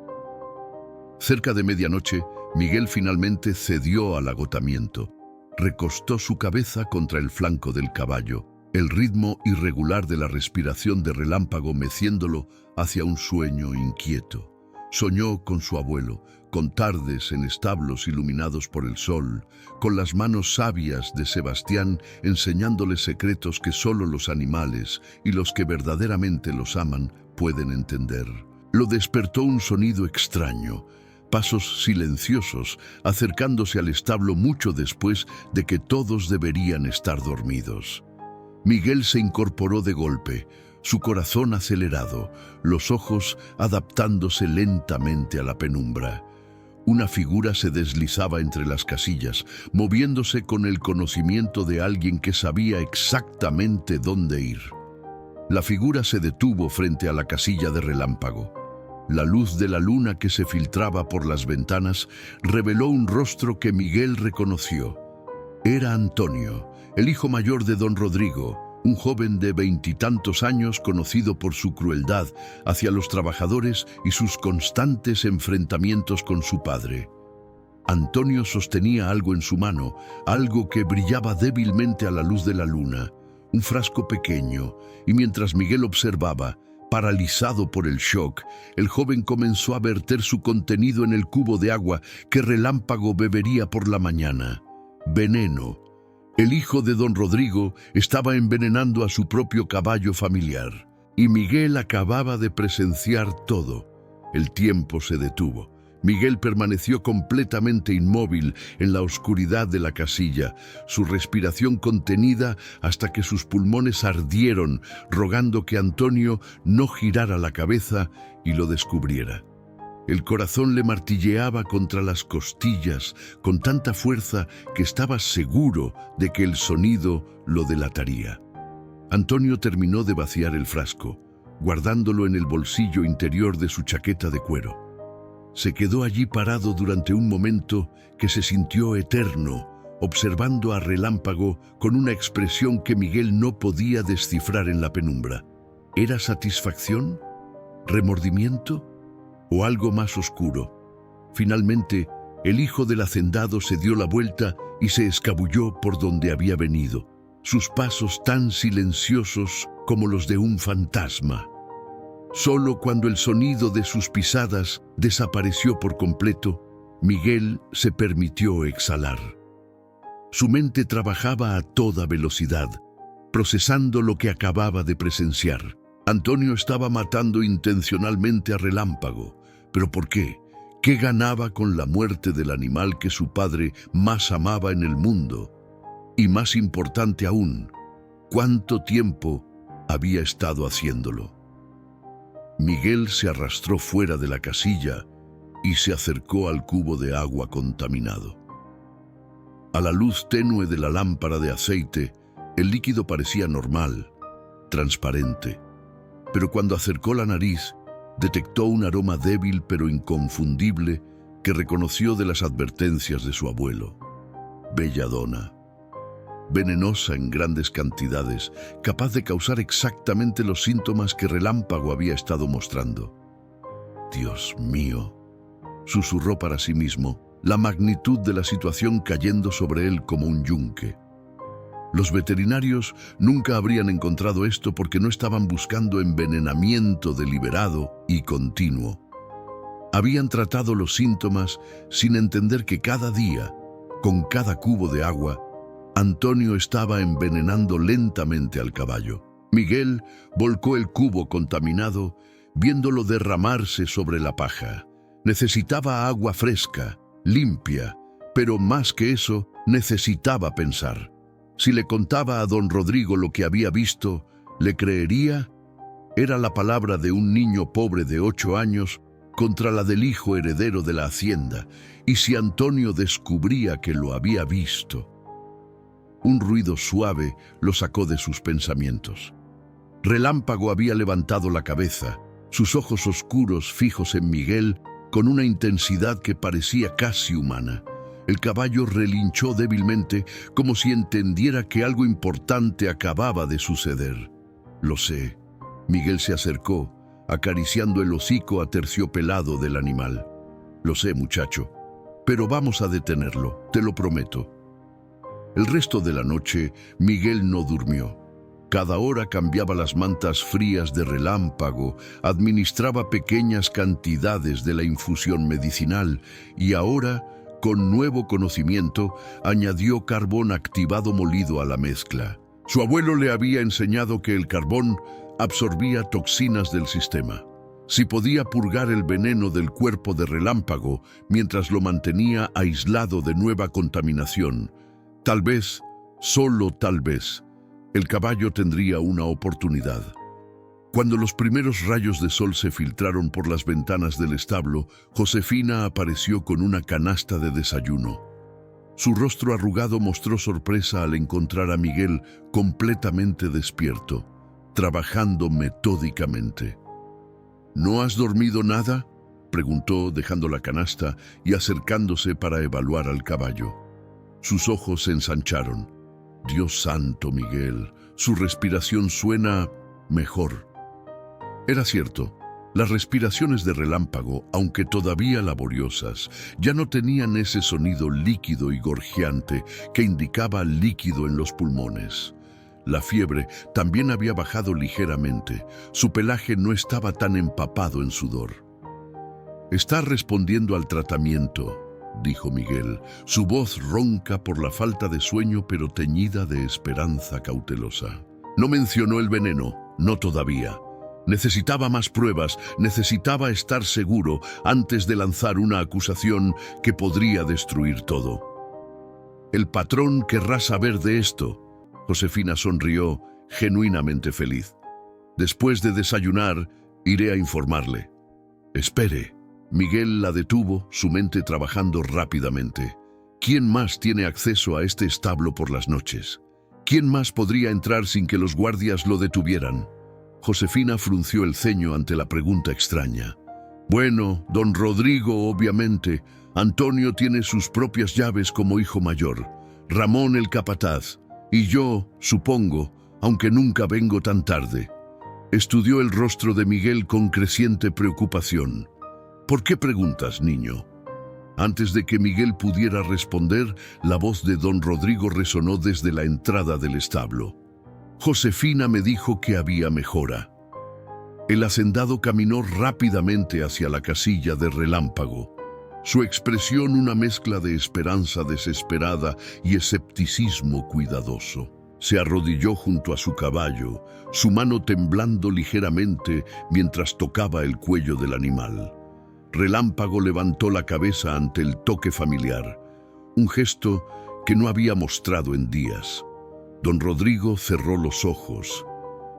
Cerca de medianoche, Miguel finalmente cedió al agotamiento. Recostó su cabeza contra el flanco del caballo, el ritmo irregular de la respiración de Relámpago meciéndolo hacia un sueño inquieto. Soñó con su abuelo, con tardes en establos iluminados por el sol, con las manos sabias de Sebastián enseñándole secretos que solo los animales y los que verdaderamente los aman pueden entender. Lo despertó un sonido extraño, pasos silenciosos acercándose al establo mucho después de que todos deberían estar dormidos. Miguel se incorporó de golpe, su corazón acelerado, los ojos adaptándose lentamente a la penumbra. Una figura se deslizaba entre las casillas, moviéndose con el conocimiento de alguien que sabía exactamente dónde ir. La figura se detuvo frente a la casilla de Relámpago. La luz de la luna que se filtraba por las ventanas reveló un rostro que Miguel reconoció. Era Antonio, el hijo mayor de don Rodrigo, un joven de 20 y tantos años conocido por su crueldad hacia los trabajadores y sus constantes enfrentamientos con su padre. Antonio sostenía algo en su mano, algo que brillaba débilmente a la luz de la luna, un frasco pequeño, y mientras Miguel observaba, Paralizado por el shock, el joven comenzó a verter su contenido en el cubo de agua que Relámpago bebería por la mañana. Veneno. El hijo de don Rodrigo estaba envenenando a su propio caballo familiar. Y Miguel acababa de presenciar todo. El tiempo se detuvo. Miguel permaneció completamente inmóvil en la oscuridad de la casilla, su respiración contenida hasta que sus pulmones ardieron, rogando que Antonio no girara la cabeza y lo descubriera. El corazón le martilleaba contra las costillas con tanta fuerza que estaba seguro de que el sonido lo delataría. Antonio terminó de vaciar el frasco, guardándolo en el bolsillo interior de su chaqueta de cuero. Se quedó allí parado durante un momento que se sintió eterno, observando a Relámpago con una expresión que Miguel no podía descifrar en la penumbra. ¿Era satisfacción? ¿Remordimiento? ¿O algo más oscuro? Finalmente, el hijo del hacendado se dio la vuelta y se escabulló por donde había venido, sus pasos tan silenciosos como los de un fantasma. Solo cuando el sonido de sus pisadas desapareció por completo, Miguel se permitió exhalar. Su mente trabajaba a toda velocidad, procesando lo que acababa de presenciar. Antonio estaba matando intencionalmente a Relámpago. ¿Pero por qué? ¿Qué ganaba con la muerte del animal que su padre más amaba en el mundo? Y más importante aún, ¿cuánto tiempo había estado haciéndolo? Miguel se arrastró fuera de la casilla y se acercó al cubo de agua contaminado. A la luz tenue de la lámpara de aceite, el líquido parecía normal, transparente, pero cuando acercó la nariz, detectó un aroma débil pero inconfundible que reconoció de las advertencias de su abuelo. Belladona. Venenosa en grandes cantidades, capaz de causar exactamente los síntomas que Relámpago había estado mostrando. «Dios mío», susurró para sí mismo, la magnitud de la situación cayendo sobre él como un yunque. Los veterinarios nunca habrían encontrado esto porque no estaban buscando envenenamiento deliberado y continuo. Habían tratado los síntomas sin entender que cada día, con cada cubo de agua, Antonio estaba envenenando lentamente al caballo. Miguel volcó el cubo contaminado, viéndolo derramarse sobre la paja. Necesitaba agua fresca, limpia, pero más que eso, necesitaba pensar. Si le contaba a don Rodrigo lo que había visto, ¿le creería? Era la palabra de un niño pobre de 8 años contra la del hijo heredero de la hacienda. ¿Y si Antonio descubría que lo había visto? Un ruido suave lo sacó de sus pensamientos. Relámpago había levantado la cabeza, sus ojos oscuros fijos en Miguel con una intensidad que parecía casi humana. El caballo relinchó débilmente, como si entendiera que algo importante acababa de suceder. «Lo sé». Miguel se acercó, acariciando el hocico aterciopelado del animal. «Lo sé, muchacho, pero vamos a detenerlo, te lo prometo». El resto de la noche, Miguel no durmió. Cada hora cambiaba las mantas frías de Relámpago, administraba pequeñas cantidades de la infusión medicinal y ahora, con nuevo conocimiento, añadió carbón activado molido a la mezcla. Su abuelo le había enseñado que el carbón absorbía toxinas del sistema. Si podía purgar el veneno del cuerpo de Relámpago mientras lo mantenía aislado de nueva contaminación, tal vez, solo tal vez, el caballo tendría una oportunidad. Cuando los primeros rayos de sol se filtraron por las ventanas del establo, Josefina apareció con una canasta de desayuno. Su rostro arrugado mostró sorpresa al encontrar a Miguel completamente despierto, trabajando metódicamente. «¿No has dormido nada?», preguntó dejando la canasta y acercándose para evaluar al caballo. Sus ojos se ensancharon. «Dios santo, Miguel, su respiración suena mejor». Era cierto, las respiraciones de Relámpago, aunque todavía laboriosas, ya no tenían ese sonido líquido y gorjeante que indicaba líquido en los pulmones. La fiebre también había bajado ligeramente. Su pelaje no estaba tan empapado en sudor. «Está respondiendo al tratamiento», dijo Miguel, su voz ronca por la falta de sueño pero teñida de esperanza cautelosa. No mencionó el veneno, no todavía. Necesitaba más pruebas, necesitaba estar seguro antes de lanzar una acusación que podría destruir todo. «El patrón querrá saber de esto». Josefina sonrió, genuinamente feliz. «Después de desayunar, iré a informarle». «Espere». Miguel la detuvo, su mente trabajando rápidamente. ¿Quién más tiene acceso a este establo por las noches? ¿Quién más podría entrar sin que los guardias lo detuvieran? Josefina frunció el ceño ante la pregunta extraña. «Bueno, don Rodrigo, obviamente. Antonio tiene sus propias llaves como hijo mayor. Ramón el capataz. Y yo, supongo, aunque nunca vengo tan tarde». Estudió el rostro de Miguel con creciente preocupación. «¿Por qué preguntas, niño?». Antes de que Miguel pudiera responder, la voz de don Rodrigo resonó desde la entrada del establo. «Josefina me dijo que había mejora». El hacendado caminó rápidamente hacia la casilla de Relámpago. Su expresión una mezcla de esperanza desesperada y escepticismo cuidadoso. Se arrodilló junto a su caballo, su mano temblando ligeramente mientras tocaba el cuello del animal. Relámpago levantó la cabeza ante el toque familiar, un gesto que no había mostrado en días. Don Rodrigo cerró los ojos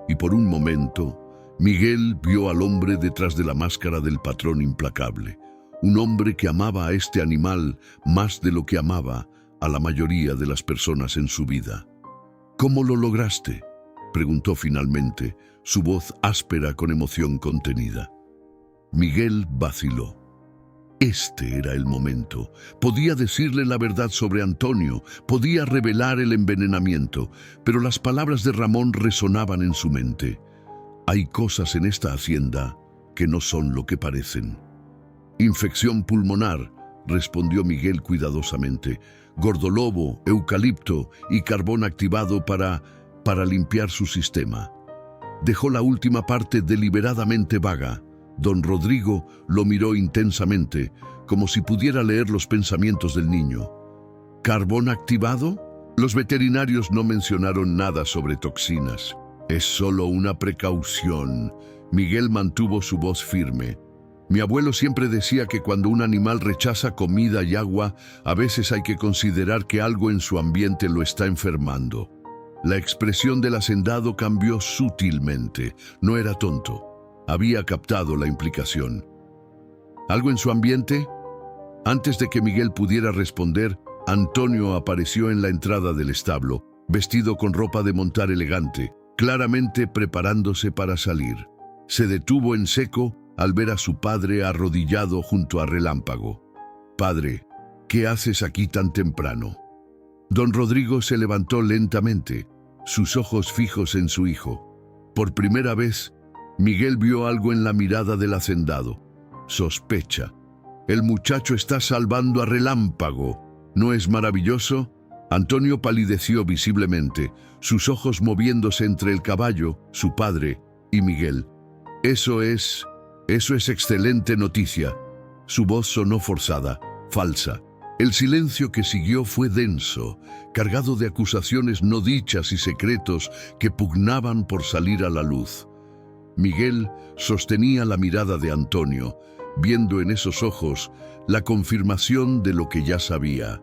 y por un momento Miguel vio al hombre detrás de la máscara del patrón implacable, un hombre que amaba a este animal más de lo que amaba a la mayoría de las personas en su vida. «¿Cómo lo lograste?», preguntó finalmente, su voz áspera con emoción contenida. Miguel vaciló. Este era el momento. Podía decirle la verdad sobre Antonio, podía revelar el envenenamiento, pero las palabras de Ramón resonaban en su mente. «Hay cosas en esta hacienda que no son lo que parecen». «Infección pulmonar», respondió Miguel cuidadosamente. «Gordolobo, eucalipto y carbón activado para limpiar su sistema». Dejó la última parte deliberadamente vaga. Don Rodrigo lo miró intensamente, como si pudiera leer los pensamientos del niño. «¿Carbón activado?». Los veterinarios no mencionaron nada sobre toxinas. «Es solo una precaución». Miguel mantuvo su voz firme. «Mi abuelo siempre decía que cuando un animal rechaza comida y agua, a veces hay que considerar que algo en su ambiente lo está enfermando». La expresión del hacendado cambió sutilmente. No era tonto. Había captado la implicación. ¿Algo en su ambiente? Antes de que Miguel pudiera responder, Antonio apareció en la entrada del establo, vestido con ropa de montar elegante, claramente preparándose para salir. Se detuvo en seco al ver a su padre arrodillado junto a Relámpago. «Padre, ¿qué haces aquí tan temprano?». Don Rodrigo se levantó lentamente, sus ojos fijos en su hijo. Por primera vez, Miguel vio algo en la mirada del hacendado. Sospecha. «El muchacho está salvando a Relámpago. ¿No es maravilloso?». Antonio palideció visiblemente, sus ojos moviéndose entre el caballo, su padre y Miguel. Eso es excelente noticia». Su voz sonó forzada, falsa. El silencio que siguió fue denso, cargado de acusaciones no dichas y secretos que pugnaban por salir a la luz. Miguel sostenía la mirada de Antonio, viendo en esos ojos la confirmación de lo que ya sabía.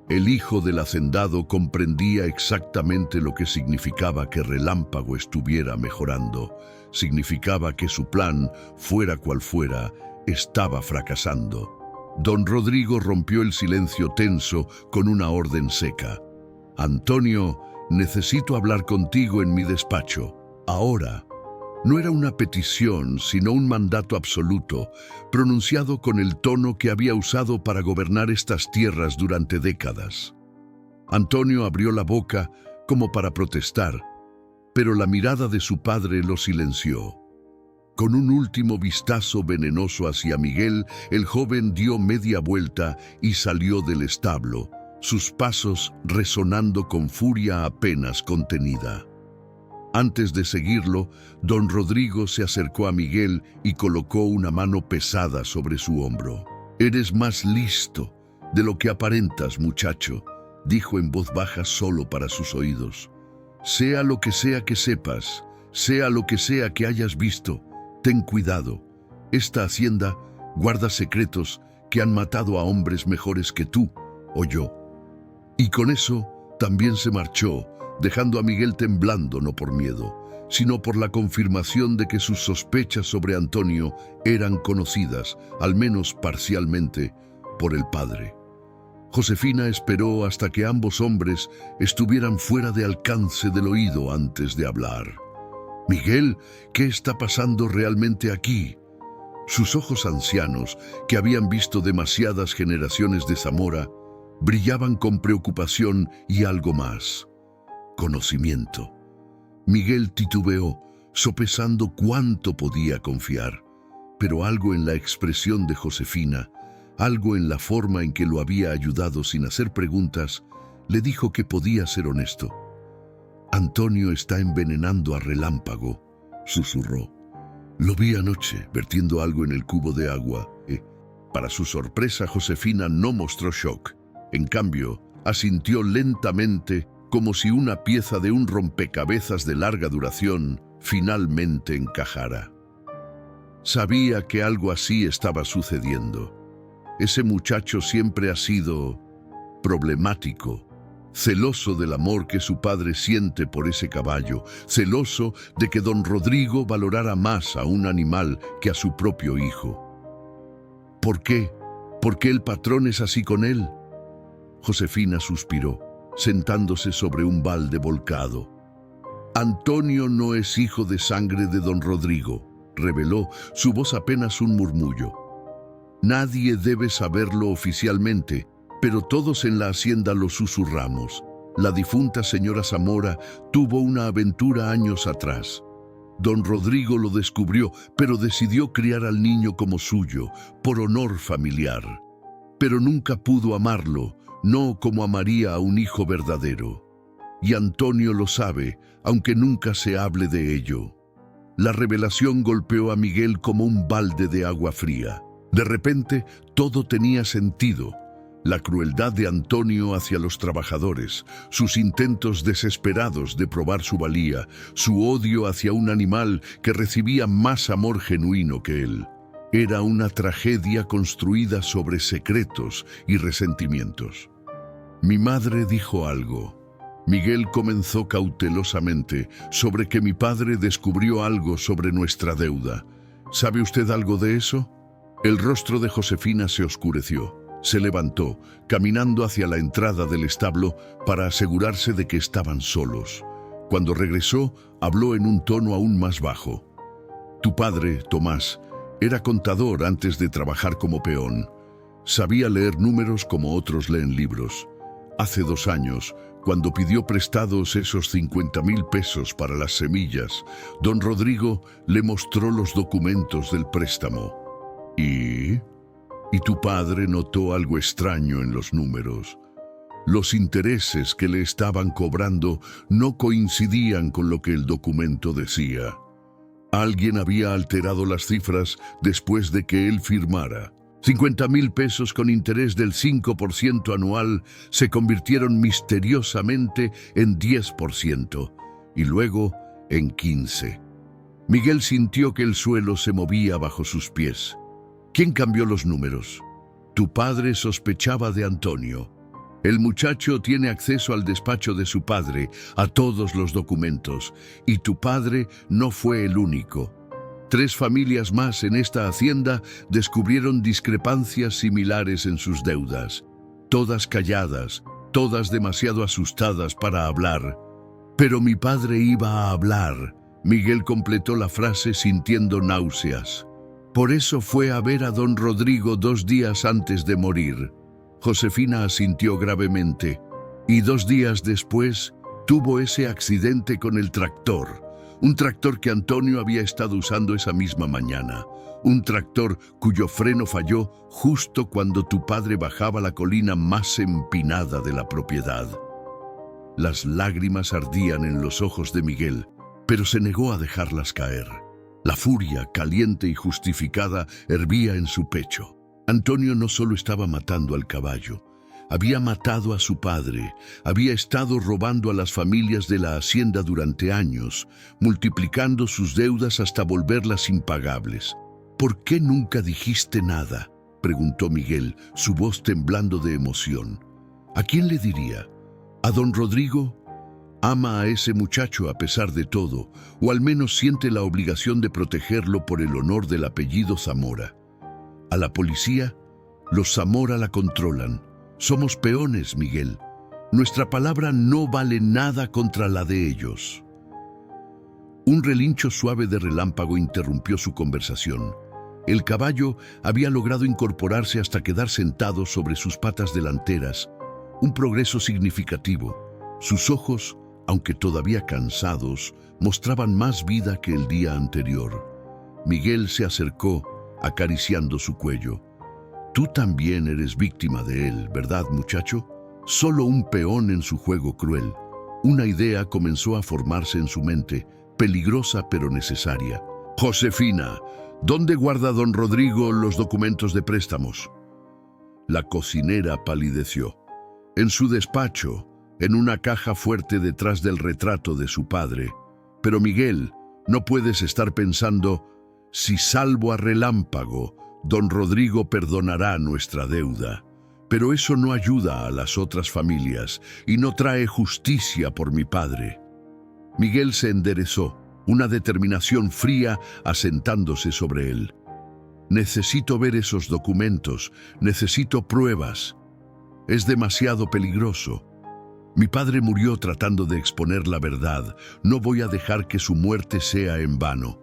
El hijo del hacendado comprendía exactamente lo que significaba que Relámpago estuviera mejorando. Significaba que su plan, fuera cual fuera, estaba fracasando. Don Rodrigo rompió el silencio tenso con una orden seca. «Antonio, necesito hablar contigo en mi despacho. Ahora». No era una petición, sino un mandato absoluto, pronunciado con el tono que había usado para gobernar estas tierras durante décadas. Antonio abrió la boca como para protestar, pero la mirada de su padre lo silenció. Con un último vistazo venenoso hacia Miguel, el joven dio media vuelta y salió del establo, sus pasos resonando con furia apenas contenida. Antes de seguirlo, don Rodrigo se acercó a Miguel y colocó una mano pesada sobre su hombro. «Eres más listo de lo que aparentas, muchacho», dijo en voz baja solo para sus oídos. «Sea lo que sea que sepas, sea lo que sea que hayas visto, ten cuidado. Esta hacienda guarda secretos que han matado a hombres mejores que tú o yo». Y con eso también se marchó, dejando a Miguel temblando no por miedo, sino por la confirmación de que sus sospechas sobre Antonio eran conocidas, al menos parcialmente, por el padre. Josefina esperó hasta que ambos hombres estuvieran fuera de alcance del oído antes de hablar. «Miguel, ¿qué está pasando realmente aquí?». Sus ojos ancianos, que habían visto demasiadas generaciones de Zamora, brillaban con preocupación y algo más: conocimiento. Miguel titubeó, sopesando cuánto podía confiar, pero algo en la expresión de Josefina, algo en la forma en que lo había ayudado sin hacer preguntas, le dijo que podía ser honesto. «Antonio está envenenando a Relámpago», susurró. «Lo vi anoche, vertiendo algo en el cubo de agua». Para su sorpresa, Josefina no mostró shock. En cambio, asintió lentamente, como si una pieza de un rompecabezas de larga duración finalmente encajara. Sabía que algo así estaba sucediendo. Ese muchacho siempre ha sido problemático, celoso del amor que su padre siente por ese caballo, celoso de que don Rodrigo valorara más a un animal que a su propio hijo. ¿Por qué? ¿Por qué el patrón es así con él? Josefina suspiró, sentándose sobre un balde volcado. «Antonio no es hijo de sangre de don Rodrigo», reveló, su voz apenas un murmullo. «Nadie debe saberlo oficialmente, pero todos en la hacienda lo susurramos. La difunta señora Zamora tuvo una aventura años atrás. Don Rodrigo lo descubrió, pero decidió criar al niño como suyo, por honor familiar. Pero nunca pudo amarlo, no como amaría a un hijo verdadero. Y Antonio lo sabe, aunque nunca se hable de ello». La revelación golpeó a Miguel como un balde de agua fría. De repente, todo tenía sentido. La crueldad de Antonio hacia los trabajadores, sus intentos desesperados de probar su valía, su odio hacia un animal que recibía más amor genuino que él. Era una tragedia construida sobre secretos y resentimientos. «Mi madre dijo algo». Miguel comenzó cautelosamente, «sobre que mi padre descubrió algo sobre nuestra deuda. ¿Sabe usted algo de eso?». El rostro de Josefina se oscureció. Se levantó, caminando hacia la entrada del establo para asegurarse de que estaban solos. Cuando regresó, habló en un tono aún más bajo. «Tu padre, Tomás, era contador antes de trabajar como peón. Sabía leer números como otros leen libros. Hace 2 años, cuando pidió prestados esos 50,000 pesos para las semillas, don Rodrigo le mostró los documentos del préstamo. ¿Y tu padre notó algo extraño en los números? Los intereses que le estaban cobrando no coincidían con lo que el documento decía. Alguien había alterado las cifras después de que él firmara. 50,000 pesos con interés del 5% anual se convirtieron misteriosamente en 10% y luego en 15%. Miguel sintió que el suelo se movía bajo sus pies. ¿Quién cambió los números? Tu padre sospechaba de Antonio. El muchacho tiene acceso al despacho de su padre, a todos los documentos, y tu padre no fue el único. 3 familias más en esta hacienda descubrieron discrepancias similares en sus deudas. Todas calladas, todas demasiado asustadas para hablar. Pero mi padre iba a hablar. Miguel completó la frase sintiendo náuseas. Por eso fue a ver a don Rodrigo 2 días antes de morir. Josefina asintió gravemente. Y 2 días después tuvo ese accidente con el tractor. Un tractor que Antonio había estado usando esa misma mañana. Un tractor cuyo freno falló justo cuando tu padre bajaba la colina más empinada de la propiedad. Las lágrimas ardían en los ojos de Miguel. pero se negó a dejarlas caer. La furia, caliente y justificada, hervía en su pecho. Antonio no solo estaba matando al caballo, había matado a su padre, había estado robando a las familias de la hacienda durante años, multiplicando sus deudas hasta volverlas impagables. ¿Por qué nunca dijiste nada?, preguntó Miguel, su voz temblando de emoción. ¿A quién le diría? ¿A don Rodrigo? Ama a ese muchacho a pesar de todo, o al menos siente la obligación de protegerlo por el honor del apellido Zamora. A la policía, los Zamora la controlan. Somos peones, Miguel. Nuestra palabra no vale nada contra la de ellos. Un relincho suave de relámpago interrumpió su conversación. El caballo había logrado incorporarse hasta quedar sentado sobre sus patas delanteras, un progreso significativo. Sus ojos, aunque todavía cansados, mostraban más vida que el día anterior. Miguel se acercó, acariciando su cuello. Tú también eres víctima de él, ¿verdad, muchacho? Solo un peón en su juego cruel. Una idea comenzó a formarse en su mente, peligrosa pero necesaria. Josefina, ¿dónde guarda don Rodrigo los documentos de préstamos? La cocinera palideció. En su despacho, en una caja fuerte detrás del retrato de su padre. Pero Miguel, no puedes estar pensando, si salvo a Relámpago, don Rodrigo perdonará nuestra deuda. Pero eso no ayuda a las otras familias y no trae justicia por mi padre. Miguel se enderezó, una determinación fría asentándose sobre él. Necesito ver esos documentos, necesito pruebas. Es demasiado peligroso. Mi padre murió tratando de exponer la verdad. No voy a dejar que su muerte sea en vano.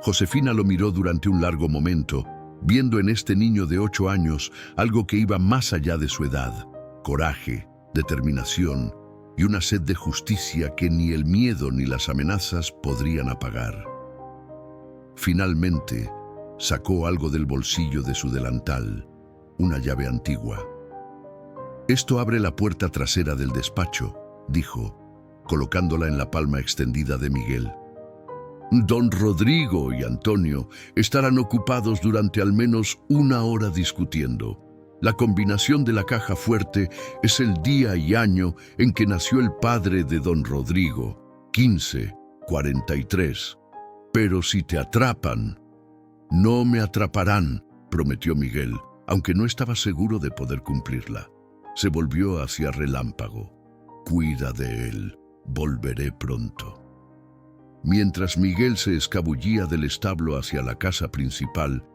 Josefina lo miró durante un largo momento, viendo en este niño de 8 años algo que iba más allá de su edad. Coraje, determinación y una sed de justicia que ni el miedo ni las amenazas podrían apagar. Finalmente, sacó algo del bolsillo de su delantal, una llave antigua. Esto abre la puerta trasera del despacho, dijo, colocándola en la palma extendida de Miguel. Don Rodrigo y Antonio estarán ocupados durante al menos 1 hora discutiendo. La combinación de la caja fuerte es el día y año en que nació el padre de don Rodrigo, 1543. Pero si te atrapan, no me atraparán, prometió Miguel, aunque no estaba seguro de poder cumplirla. Se volvió hacia Relámpago. Cuida de él, volveré pronto. Mientras Miguel se escabullía del establo hacia la casa principal,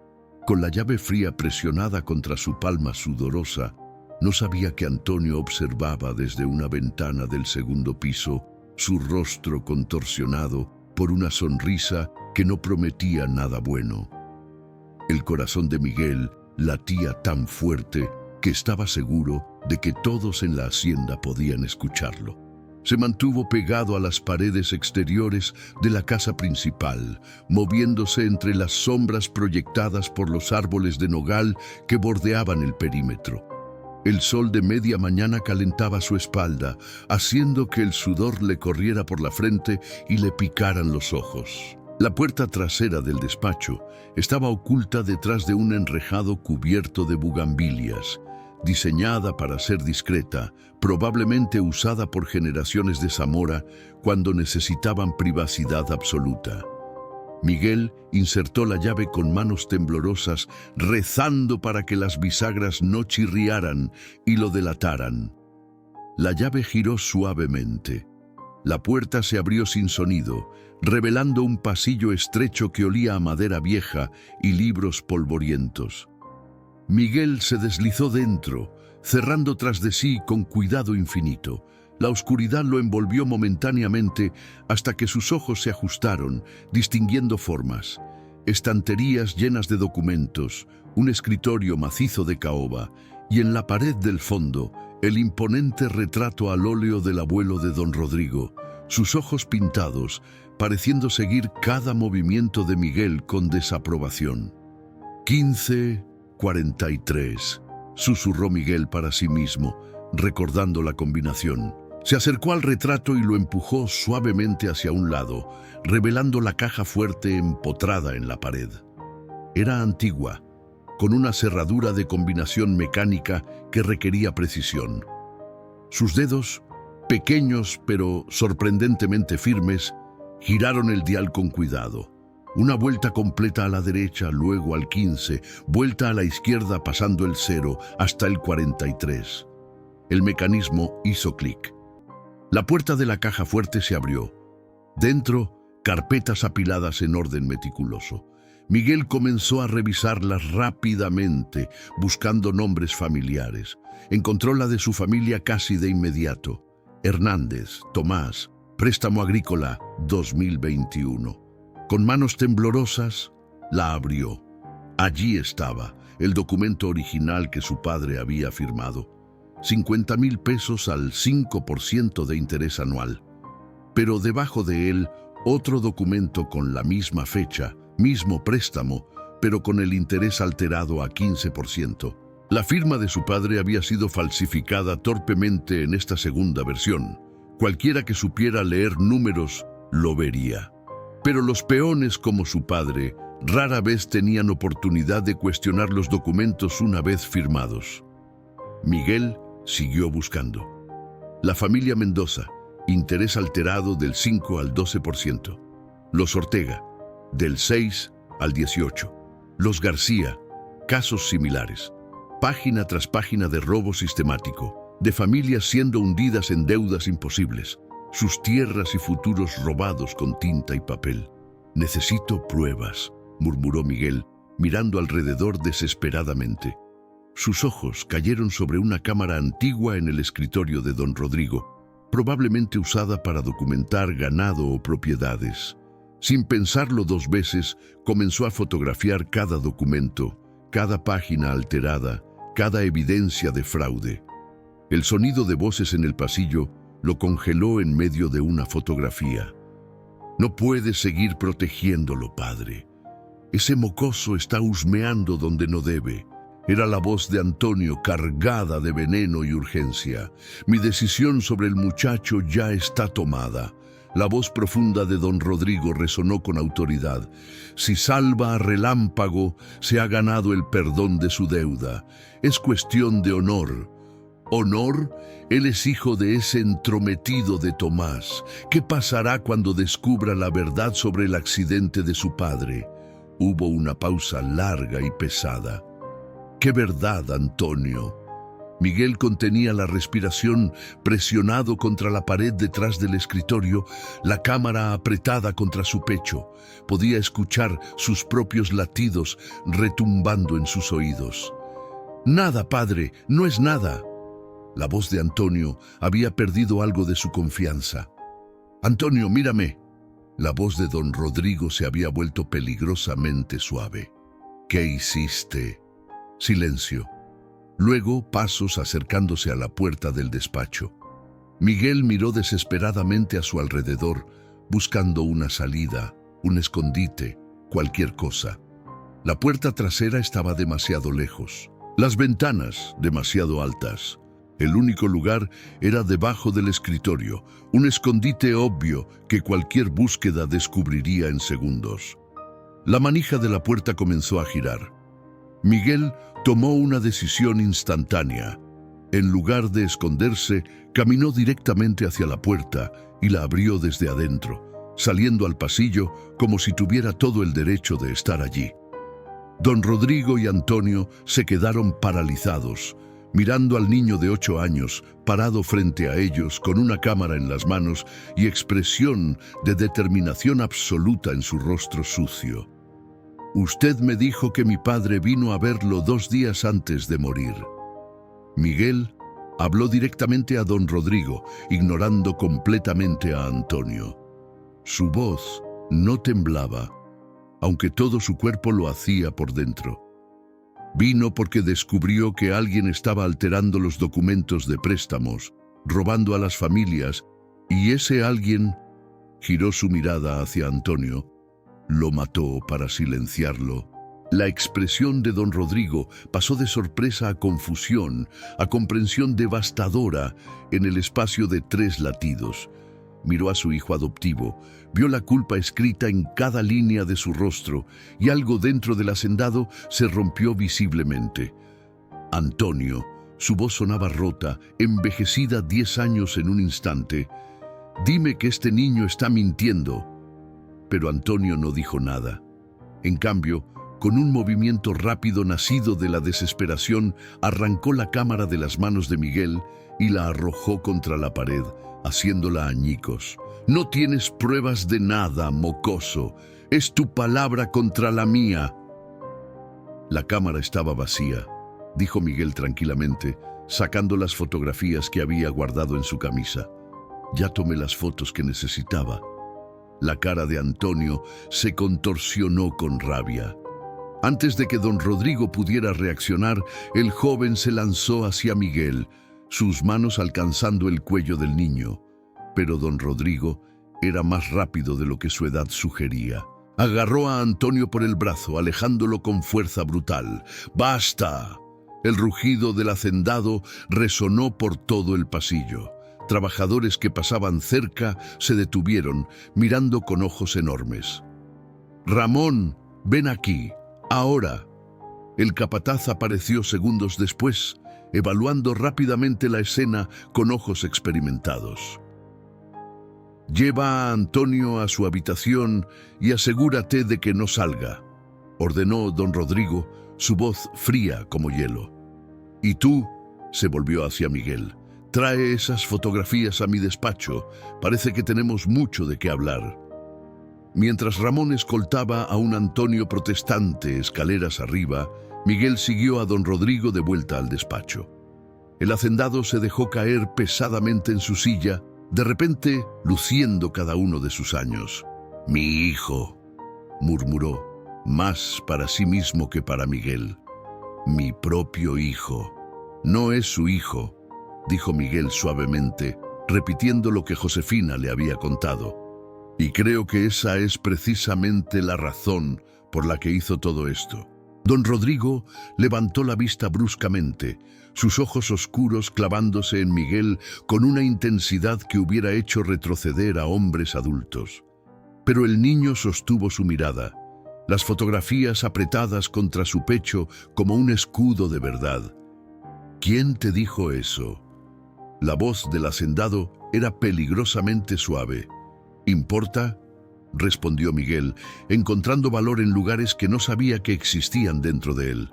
con la llave fría presionada contra su palma sudorosa, no sabía que Antonio observaba desde una ventana del segundo piso su rostro contorsionado por una sonrisa que no prometía nada bueno. El corazón de Miguel latía tan fuerte que estaba seguro de que todos en la hacienda podían escucharlo. Se mantuvo pegado a las paredes exteriores de la casa principal, moviéndose entre las sombras proyectadas por los árboles de nogal que bordeaban el perímetro. El sol de media mañana calentaba su espalda, haciendo que el sudor le corriera por la frente y le picaran los ojos. La puerta trasera del despacho estaba oculta detrás de un enrejado cubierto de bugambilias, diseñada para ser discreta, probablemente usada por generaciones de Zamora cuando necesitaban privacidad absoluta. Miguel insertó la llave con manos temblorosas, rezando para que las bisagras no chirriaran y lo delataran. La llave giró suavemente. La puerta se abrió sin sonido, revelando un pasillo estrecho que olía a madera vieja y libros polvorientos. Miguel se deslizó dentro, cerrando tras de sí con cuidado infinito. La oscuridad lo envolvió momentáneamente hasta que sus ojos se ajustaron, distinguiendo formas. Estanterías llenas de documentos, un escritorio macizo de caoba y en la pared del fondo el imponente retrato al óleo del abuelo de don Rodrigo, sus ojos pintados, pareciendo seguir cada movimiento de Miguel con desaprobación. 1543, susurró Miguel para sí mismo, recordando la combinación. Se acercó al retrato y lo empujó suavemente hacia un lado, revelando la caja fuerte empotrada en la pared. Era antigua, con una cerradura de combinación mecánica que requería precisión. Sus dedos, pequeños pero sorprendentemente firmes, giraron el dial con cuidado. Una vuelta completa a la derecha, luego al 15, vuelta a la izquierda pasando el 0 hasta el 43. El mecanismo hizo clic. La puerta de la caja fuerte se abrió. Dentro, carpetas apiladas en orden meticuloso. Miguel comenzó a revisarlas rápidamente, buscando nombres familiares. Encontró la de su familia casi de inmediato. Hernández, Tomás, préstamo agrícola 2021. Con manos temblorosas, la abrió. Allí estaba, el documento original que su padre había firmado. 50,000 pesos al 5% de interés anual. Pero debajo de él, otro documento con la misma fecha, mismo préstamo, pero con el interés alterado a 15%. La firma de su padre había sido falsificada torpemente en esta segunda versión. Cualquiera que supiera leer números lo vería. Pero los peones como su padre rara vez tenían oportunidad de cuestionar los documentos una vez firmados. Miguel siguió buscando. La familia Mendoza, interés alterado del 5 al 12%. Los Ortega, del 6 al 18%. Los García, casos similares. Página tras página de robo sistemático, de familias siendo hundidas en deudas imposibles, sus tierras y futuros robados con tinta y papel. Necesito pruebas, murmuró Miguel, mirando alrededor desesperadamente. Sus ojos cayeron sobre una cámara antigua en el escritorio de don Rodrigo, probablemente usada para documentar ganado o propiedades. Sin pensarlo dos veces, comenzó a fotografiar cada documento, cada página alterada, cada evidencia de fraude. El sonido de voces en el pasillo lo congeló en medio de una fotografía. No puedes seguir protegiéndolo, padre. Ese mocoso está husmeando donde no debe. Era la voz de Antonio, cargada de veneno y urgencia. Mi decisión sobre el muchacho ya está tomada. La voz profunda de don Rodrigo resonó con autoridad. Si salva a Relámpago, se ha ganado el perdón de su deuda. Es cuestión de honor. ¿Honor? Él es hijo de ese entrometido de Tomás. ¿Qué pasará cuando descubra la verdad sobre el accidente de su padre? Hubo una pausa larga y pesada. ¡Qué verdad, Antonio! Miguel contenía la respiración, presionado contra la pared detrás del escritorio, la cámara apretada contra su pecho. Podía escuchar sus propios latidos retumbando en sus oídos. «Nada, padre, no es nada». La voz de Antonio había perdido algo de su confianza. «Antonio, mírame». La voz de don Rodrigo se había vuelto peligrosamente suave. «¿Qué hiciste?» Silencio. Luego, pasos acercándose a la puerta del despacho. Miguel miró desesperadamente a su alrededor, buscando una salida, un escondite, cualquier cosa. La puerta trasera estaba demasiado lejos. Las ventanas, demasiado altas. El único lugar era debajo del escritorio, un escondite obvio que cualquier búsqueda descubriría en segundos. La manija de la puerta comenzó a girar. Miguel tomó una decisión instantánea. En lugar de esconderse, caminó directamente hacia la puerta y la abrió desde adentro, saliendo al pasillo como si tuviera todo el derecho de estar allí. Don Rodrigo y Antonio se quedaron paralizados, mirando al niño de 8 años, parado frente a ellos con una cámara en las manos y expresión de determinación absoluta en su rostro sucio. «Usted me dijo que mi padre vino a verlo 2 días antes de morir». Miguel habló directamente a don Rodrigo, ignorando completamente a Antonio. Su voz no temblaba, aunque todo su cuerpo lo hacía por dentro. Vino porque descubrió que alguien estaba alterando los documentos de préstamos, robando a las familias, y ese alguien giró su mirada hacia Antonio. Lo mató para silenciarlo La expresión de don Rodrigo pasó de sorpresa a confusión, a comprensión devastadora en el espacio de 3 latidos. Miró a su hijo adoptivo, vio la culpa escrita en cada línea de su rostro y algo dentro del hacendado se rompió visiblemente. Antonio, su voz sonaba rota, envejecida 10 años en un instante. «Dime que este niño está mintiendo». Pero Antonio no dijo nada. En cambio, con un movimiento rápido nacido de la desesperación, arrancó la cámara de las manos de Miguel y la arrojó contra la pared, haciéndola añicos. «No tienes pruebas de nada, mocoso. Es tu palabra contra la mía». La cámara estaba vacía, dijo Miguel tranquilamente, sacando las fotografías que había guardado en su camisa. «Ya tomé las fotos que necesitaba». La cara de Antonio se contorsionó con rabia. Antes de que don Rodrigo pudiera reaccionar, el joven se lanzó hacia Miguel, sus manos alcanzando el cuello del niño. Pero don Rodrigo era más rápido de lo que su edad sugería. Agarró a Antonio por el brazo, alejándolo con fuerza brutal. ¡Basta! El rugido del hacendado resonó por todo el pasillo. Trabajadores que pasaban cerca se detuvieron, mirando con ojos enormes. «Ramón, ven aquí, ahora». El capataz apareció segundos después, evaluando rápidamente la escena con ojos experimentados. «Lleva a Antonio a su habitación y asegúrate de que no salga», ordenó don Rodrigo, su voz fría como hielo. «Y tú», se volvió hacia Miguel, «trae esas fotografías a mi despacho. Parece que tenemos mucho de qué hablar». Mientras Ramón escoltaba a un Antonio protestante escaleras arriba, Miguel siguió a don Rodrigo de vuelta al despacho. El hacendado se dejó caer pesadamente en su silla, de repente luciendo cada uno de sus años. «Mi hijo», murmuró, más para sí mismo que para Miguel. «Mi propio hijo». «No es su hijo», dijo Miguel suavemente, repitiendo lo que Josefina le había contado. «Y creo que esa es precisamente la razón por la que hizo todo esto». Don Rodrigo levantó la vista bruscamente, sus ojos oscuros clavándose en Miguel con una intensidad que hubiera hecho retroceder a hombres adultos. Pero el niño sostuvo su mirada, las fotografías apretadas contra su pecho como un escudo de verdad. «¿Quién te dijo eso?». La voz del hacendado era peligrosamente suave. «¿Importa?», respondió Miguel, encontrando valor en lugares que no sabía que existían dentro de él.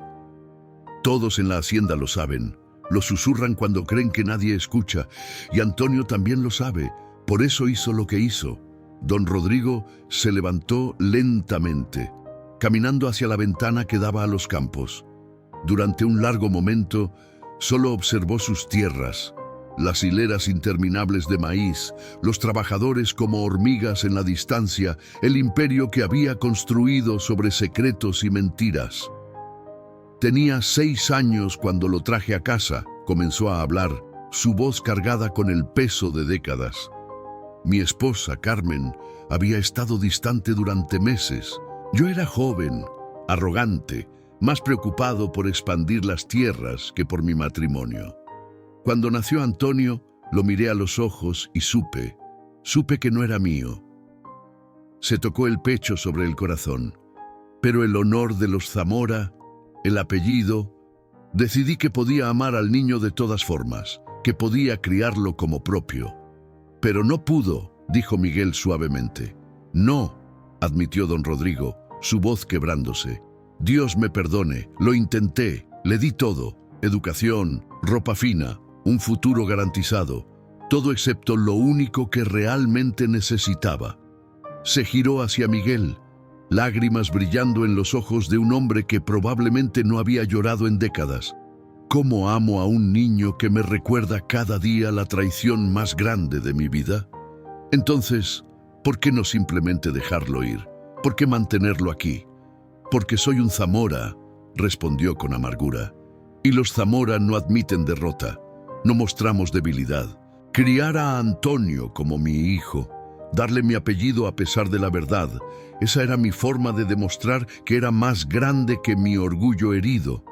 «Todos en la hacienda lo saben, lo susurran cuando creen que nadie escucha, y Antonio también lo sabe, por eso hizo lo que hizo». Don Rodrigo se levantó lentamente, caminando hacia la ventana que daba a los campos. Durante un largo momento, solo observó sus tierras, las hileras interminables de maíz, los trabajadores como hormigas en la distancia, el imperio que había construido sobre secretos y mentiras. «Tenía 6 años cuando lo traje a casa», comenzó a hablar, su voz cargada con el peso de décadas. «Mi esposa, Carmen, había estado distante durante meses. Yo era joven, arrogante, más preocupado por expandir las tierras que por mi matrimonio. Cuando nació Antonio, lo miré a los ojos y supe que no era mío». Se tocó el pecho sobre el corazón. «Pero el honor de los Zamora, el apellido, decidí que podía amar al niño de todas formas, que podía criarlo como propio». «Pero no pudo», dijo Miguel suavemente. «No», admitió don Rodrigo, su voz quebrándose. «Dios me perdone, lo intenté, le di todo, educación, ropa fina, un futuro garantizado, todo excepto lo único que realmente necesitaba». Se giró hacia Miguel, lágrimas brillando en los ojos de un hombre que probablemente no había llorado en décadas. «¿Cómo amo a un niño que me recuerda cada día la traición más grande de mi vida? Entonces, ¿por qué no simplemente dejarlo ir? ¿Por qué mantenerlo aquí?». «Porque soy un Zamora», respondió con amargura. «Y los Zamora no admiten derrota. No mostramos debilidad. Criar a Antonio como mi hijo, darle mi apellido a pesar de la verdad. Esa era mi forma de demostrar que era más grande que mi orgullo herido.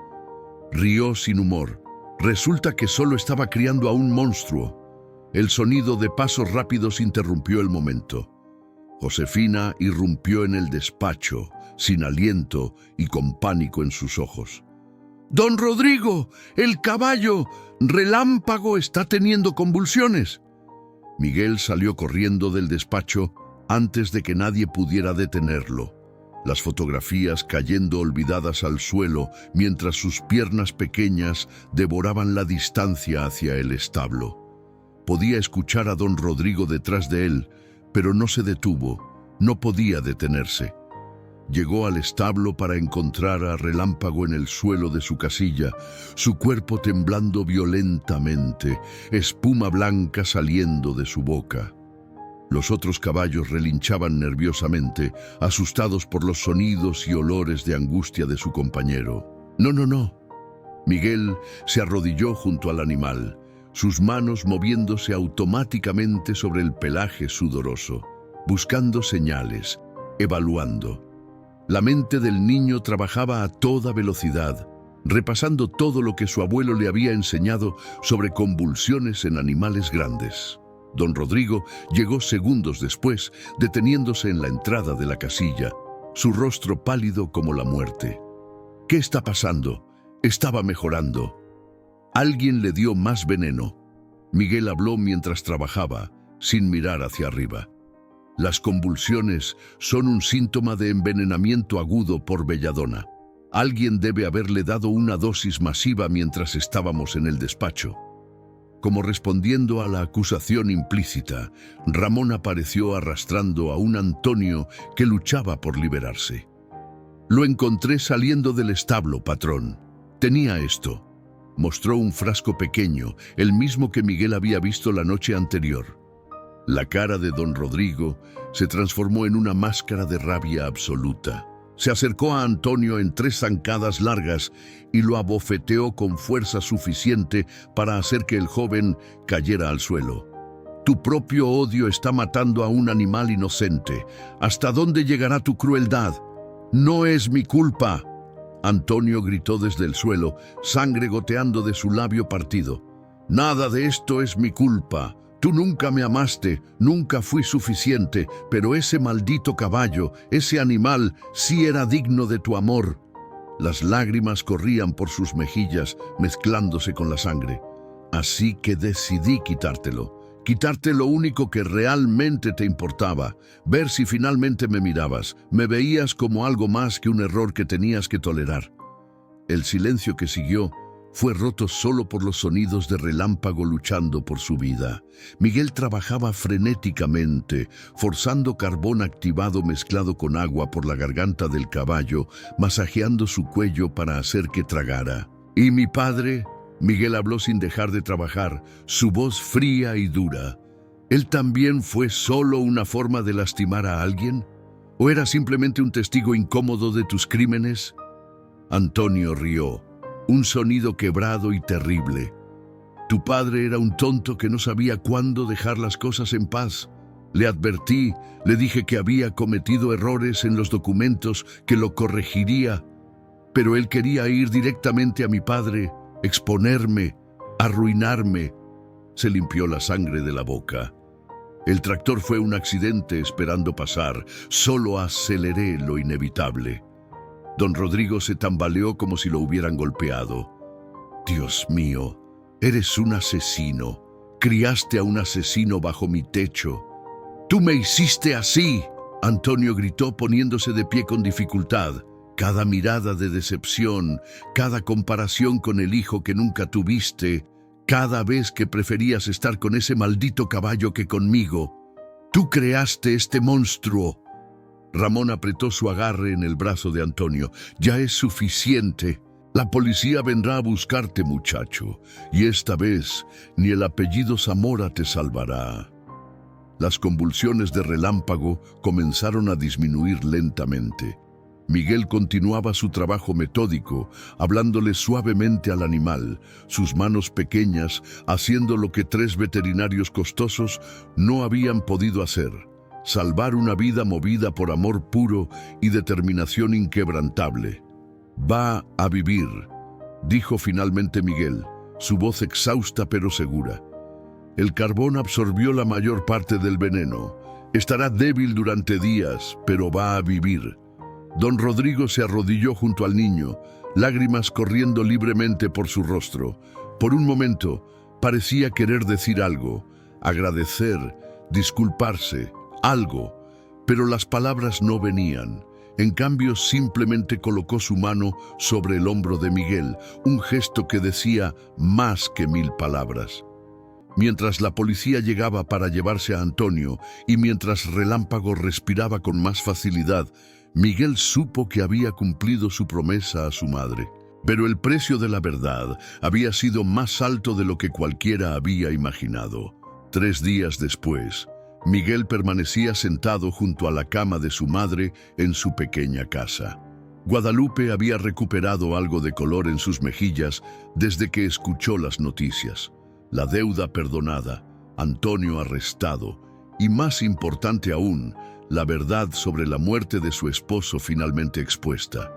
Rió sin humor. Resulta que solo estaba criando a un monstruo. El sonido de pasos rápidos interrumpió el momento. Josefina irrumpió en el despacho, sin aliento y con pánico en sus ojos. «¡Don Rodrigo! ¡El caballo! ¡Relámpago está teniendo convulsiones!». Miguel salió corriendo del despacho antes de que nadie pudiera detenerlo. Las fotografías cayendo olvidadas al suelo mientras sus piernas pequeñas devoraban la distancia hacia el establo. Podía escuchar a don Rodrigo detrás de él, pero no se detuvo, no podía detenerse. Llegó al establo para encontrar a Relámpago en el suelo de su casilla, su cuerpo temblando violentamente, espuma blanca saliendo de su boca. Los otros caballos relinchaban nerviosamente, asustados por los sonidos y olores de angustia de su compañero. «No, no, no». Miguel se arrodilló junto al animal, sus manos moviéndose automáticamente sobre el pelaje sudoroso, buscando señales, evaluando. La mente del niño trabajaba a toda velocidad, repasando todo lo que su abuelo le había enseñado sobre convulsiones en animales grandes. Don Rodrigo llegó segundos después, deteniéndose en la entrada de la casilla, su rostro pálido como la muerte. «¿Qué está pasando?». Estaba mejorando. Alguien le dio más veneno. Miguel habló mientras trabajaba, sin mirar hacia arriba. Las convulsiones son un síntoma de envenenamiento agudo por belladona. Alguien debe haberle dado una dosis masiva mientras estábamos en el despacho. Como respondiendo a la acusación implícita, Ramón apareció arrastrando a un Antonio que luchaba por liberarse. «Lo encontré saliendo del establo, patrón. Tenía esto». Mostró un frasco pequeño, el mismo que Miguel había visto la noche anterior. La cara de don Rodrigo se transformó en una máscara de rabia absoluta. Se acercó a Antonio en 3 zancadas largas y lo abofeteó con fuerza suficiente para hacer que el joven cayera al suelo. «Tu propio odio está matando a un animal inocente. ¿Hasta dónde llegará tu crueldad? No es mi culpa». Antonio gritó desde el suelo, sangre goteando de su labio partido. «Nada de esto es mi culpa. Tú nunca me amaste, nunca fui suficiente, pero ese maldito caballo, ese animal, sí era digno de tu amor». Las lágrimas corrían por sus mejillas, mezclándose con la sangre. «Así que decidí quitarte lo único que realmente te importaba, ver si finalmente me mirabas, me veías como algo más que un error que tenías que tolerar». El silencio que siguió fue roto solo por los sonidos de Relámpago luchando por su vida. Miguel trabajaba frenéticamente, forzando carbón activado mezclado con agua por la garganta del caballo, masajeando su cuello para hacer que tragara. «¿Y mi padre?». Miguel habló sin dejar de trabajar, su voz fría y dura. ¿Él también fue solo una forma de lastimar a alguien? ¿O era simplemente un testigo incómodo de tus crímenes? Antonio rió, un sonido quebrado y terrible. «Tu padre era un tonto que no sabía cuándo dejar las cosas en paz. Le advertí, le dije que había cometido errores en los documentos, que lo corregiría, pero él quería ir directamente a mi padre, exponerme, arruinarme». Se limpió la sangre de la boca. «El tractor fue un accidente esperando pasar. Solo aceleré lo inevitable». Don Rodrigo se tambaleó como si lo hubieran golpeado. «Dios mío, eres un asesino. Criaste a un asesino bajo mi techo. ¡Tú me hiciste así!». Antonio gritó poniéndose de pie con dificultad. Cada mirada de decepción, cada comparación con el hijo que nunca tuviste, cada vez que preferías estar con ese maldito caballo que conmigo. «Tú creaste este monstruo». Ramón apretó su agarre en el brazo de Antonio. «Ya es suficiente. La policía vendrá a buscarte, muchacho, y esta vez ni el apellido Zamora te salvará». Las convulsiones de Relámpago comenzaron a disminuir lentamente. Miguel continuaba su trabajo metódico, hablándole suavemente al animal, sus manos pequeñas haciendo lo que 3 veterinarios costosos no habían podido hacer, salvar una vida movida por amor puro y determinación inquebrantable. Va a vivir, dijo finalmente Miguel, su voz exhausta pero segura. El carbón absorbió la mayor parte del veneno. Estará débil durante días, pero va a vivir. Don Rodrigo se arrodilló junto al niño, lágrimas corriendo libremente por su rostro. Por un momento, parecía querer decir algo, agradecer, disculparse, algo, pero las palabras no venían. En cambio, simplemente colocó su mano sobre el hombro de Miguel, un gesto que decía más que 1000 palabras. Mientras la policía llegaba para llevarse a Antonio y mientras Relámpago respiraba con más facilidad, Miguel supo que había cumplido su promesa a su madre. Pero el precio de la verdad había sido más alto de lo que cualquiera había imaginado. 3 días después, Miguel permanecía sentado junto a la cama de su madre en su pequeña casa. Guadalupe había recuperado algo de color en sus mejillas desde que escuchó las noticias. La deuda perdonada, Antonio arrestado y, más importante aún, la verdad sobre la muerte de su esposo finalmente expuesta.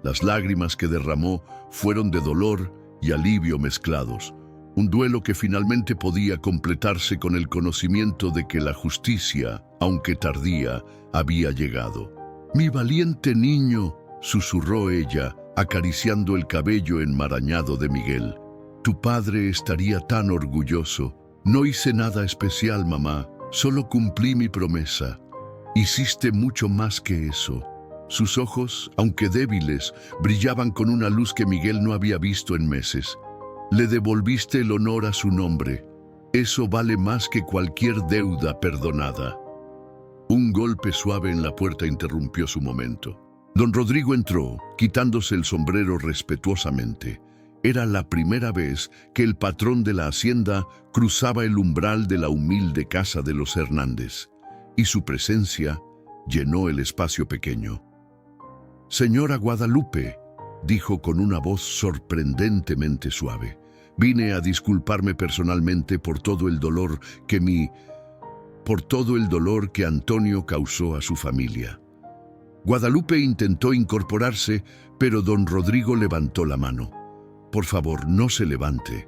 Las lágrimas que derramó fueron de dolor y alivio mezclados, un duelo que finalmente podía completarse con el conocimiento de que la justicia, aunque tardía, había llegado. «Mi valiente niño», susurró ella, acariciando el cabello enmarañado de Miguel. «Tu padre estaría tan orgulloso. No hice nada especial, mamá, solo cumplí mi promesa». «Hiciste mucho más que eso». Sus ojos, aunque débiles, brillaban con una luz que Miguel no había visto en meses. «Le devolviste el honor a su nombre. Eso vale más que cualquier deuda perdonada». Un golpe suave en la puerta interrumpió su momento. Don Rodrigo entró, quitándose el sombrero respetuosamente. Era la primera vez que el patrón de la hacienda cruzaba el umbral de la humilde casa de los Hernández, y su presencia llenó el espacio pequeño. «Señora Guadalupe», dijo con una voz sorprendentemente suave, «vine a disculparme personalmente por todo el dolor que Antonio causó a su familia». Guadalupe intentó incorporarse, pero don Rodrigo levantó la mano. «Por favor, no se levante.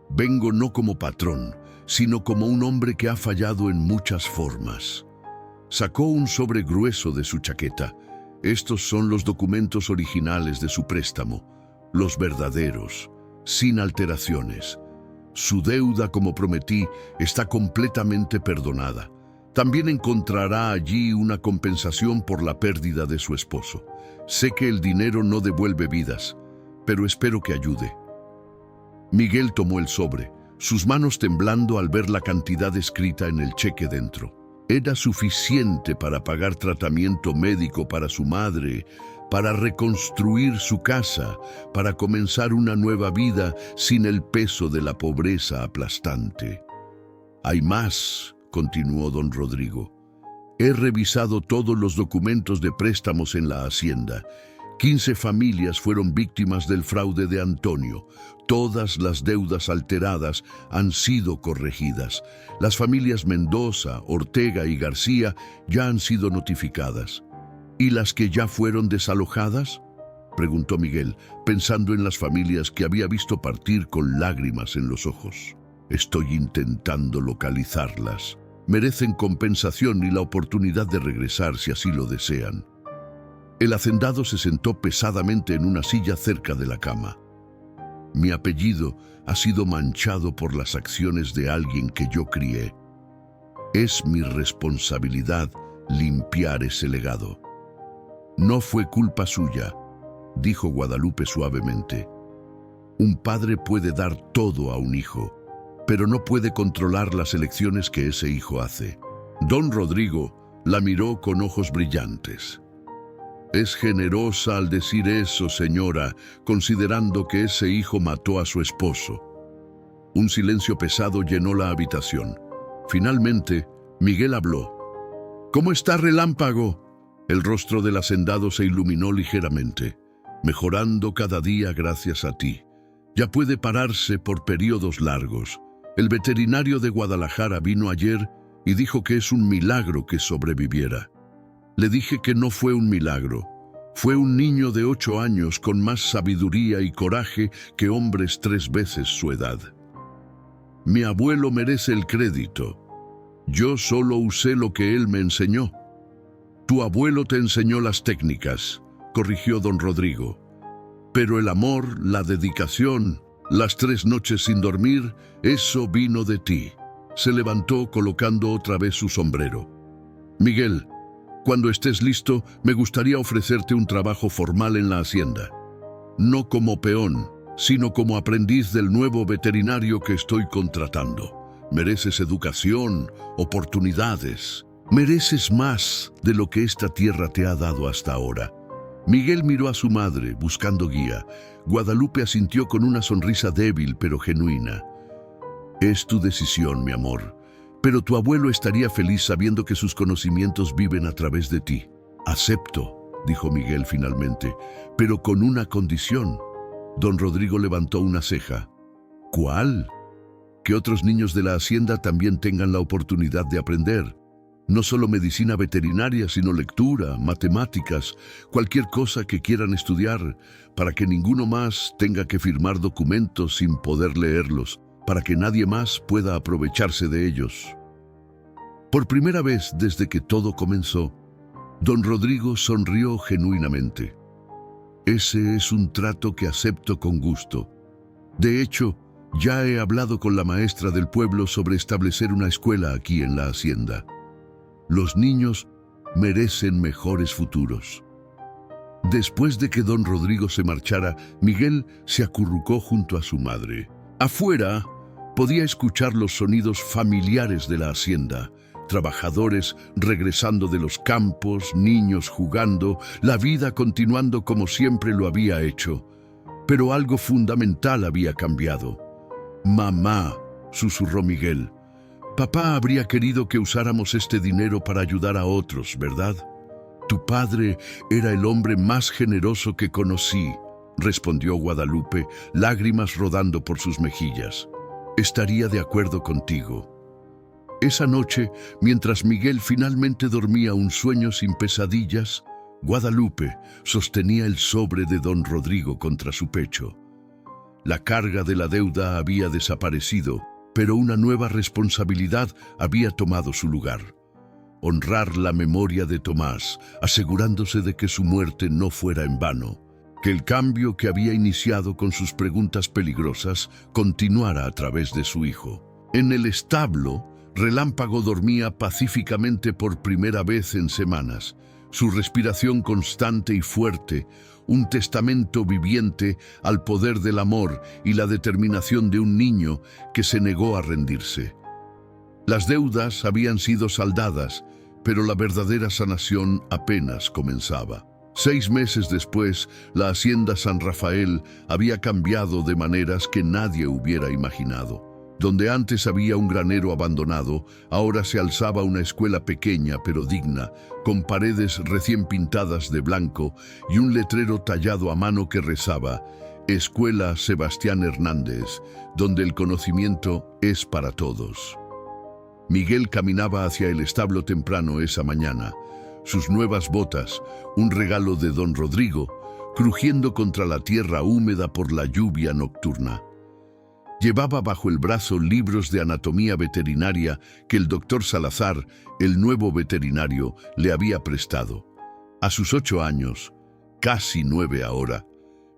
Vengo no como patrón, sino como un hombre que ha fallado en muchas formas». Sacó un sobre grueso de su chaqueta. «Estos son los documentos originales de su préstamo, los verdaderos, sin alteraciones. Su deuda, como prometí, está completamente perdonada. También encontrará allí una compensación por la pérdida de su esposo. Sé que el dinero no devuelve vidas, pero espero que ayude». Miguel tomó el sobre, sus manos temblando al ver la cantidad escrita en el cheque dentro. Era suficiente para pagar tratamiento médico para su madre, para reconstruir su casa, para comenzar una nueva vida sin el peso de la pobreza aplastante. «Hay más», continuó don Rodrigo. «He revisado todos los documentos de préstamos en la hacienda. 15 familias fueron víctimas del fraude de Antonio. Todas las deudas alteradas han sido corregidas. Las familias Mendoza, Ortega y García ya han sido notificadas». «¿Y las que ya fueron desalojadas?», preguntó Miguel, pensando en las familias que había visto partir con lágrimas en los ojos. «Estoy intentando localizarlas. Merecen compensación y la oportunidad de regresar si así lo desean». El hacendado se sentó pesadamente en una silla cerca de la cama. «Mi apellido ha sido manchado por las acciones de alguien que yo crié. Es mi responsabilidad limpiar ese legado». «No fue culpa suya», dijo Guadalupe suavemente. «Un padre puede dar todo a un hijo, pero no puede controlar las elecciones que ese hijo hace». Don Rodrigo la miró con ojos brillantes. «Es generosa al decir eso, señora, considerando que ese hijo mató a su esposo». Un silencio pesado llenó la habitación. Finalmente, Miguel habló. «¿Cómo está Relámpago?». El rostro del hacendado se iluminó ligeramente. «Mejorando cada día gracias a ti. Ya puede pararse por periodos largos. El veterinario de Guadalajara vino ayer y dijo que es un milagro que sobreviviera. Le dije que no fue un milagro. Fue un niño de 8 años con más sabiduría y coraje que hombres 3 veces su edad. Mi abuelo merece el crédito. Yo solo usé lo que él me enseñó. Tu abuelo te enseñó las técnicas, corrigió don Rodrigo. Pero el amor, la dedicación, las 3 noches sin dormir, eso vino de ti. Se levantó colocando otra vez su sombrero. Miguel, cuando estés listo, me gustaría ofrecerte un trabajo formal en la hacienda. No como peón, sino como aprendiz del nuevo veterinario que estoy contratando. Mereces educación, oportunidades. Mereces más de lo que esta tierra te ha dado hasta ahora. Miguel miró a su madre, buscando guía. Guadalupe asintió con una sonrisa débil pero genuina. Es tu decisión, mi amor. Pero tu abuelo estaría feliz sabiendo que sus conocimientos viven a través de ti. Acepto, dijo Miguel finalmente, pero con una condición. Don Rodrigo levantó una ceja. ¿Cuál? Que otros niños de la hacienda también tengan la oportunidad de aprender. No solo medicina veterinaria, sino lectura, matemáticas, cualquier cosa que quieran estudiar, para que ninguno más tenga que firmar documentos sin poder leerlos, para que nadie más pueda aprovecharse de ellos. Por primera vez desde que todo comenzó, don Rodrigo sonrió genuinamente. Ese es un trato que acepto con gusto. De hecho, ya he hablado con la maestra del pueblo sobre establecer una escuela aquí en la hacienda. Los niños merecen mejores futuros. Después de que don Rodrigo se marchara, Miguel se acurrucó junto a su madre. Afuera, podía escuchar los sonidos familiares de la hacienda, trabajadores regresando de los campos, niños jugando, la vida continuando como siempre lo había hecho. Pero algo fundamental había cambiado. «Mamá», susurró Miguel, «papá habría querido que usáramos este dinero para ayudar a otros, ¿verdad? Tu padre era el hombre más generoso que conocí», respondió Guadalupe, lágrimas rodando por sus mejillas. «Estaría de acuerdo contigo». Esa noche, mientras Miguel finalmente dormía un sueño sin pesadillas, Guadalupe sostenía el sobre de don Rodrigo contra su pecho. La carga de la deuda había desaparecido, pero una nueva responsabilidad había tomado su lugar. Honrar la memoria de Tomás, asegurándose de que su muerte no fuera en vano. Que el cambio que había iniciado con sus preguntas peligrosas continuara a través de su hijo. En el establo, Relámpago dormía pacíficamente por primera vez en semanas. Su respiración constante y fuerte, un testamento viviente al poder del amor y la determinación de un niño que se negó a rendirse. Las deudas habían sido saldadas, pero la verdadera sanación apenas comenzaba. 6 meses después, la hacienda San Rafael había cambiado de maneras que nadie hubiera imaginado. Donde antes había un granero abandonado, ahora se alzaba una escuela pequeña pero digna, con paredes recién pintadas de blanco y un letrero tallado a mano que rezaba: Escuela Sebastián Hernández, donde el conocimiento es para todos. Miguel caminaba hacia el establo temprano esa mañana. Sus nuevas botas, un regalo de don Rodrigo, crujiendo contra la tierra húmeda por la lluvia nocturna. Llevaba bajo el brazo libros de anatomía veterinaria que el doctor Salazar, el nuevo veterinario, le había prestado. A sus 8 años, casi 9 ahora,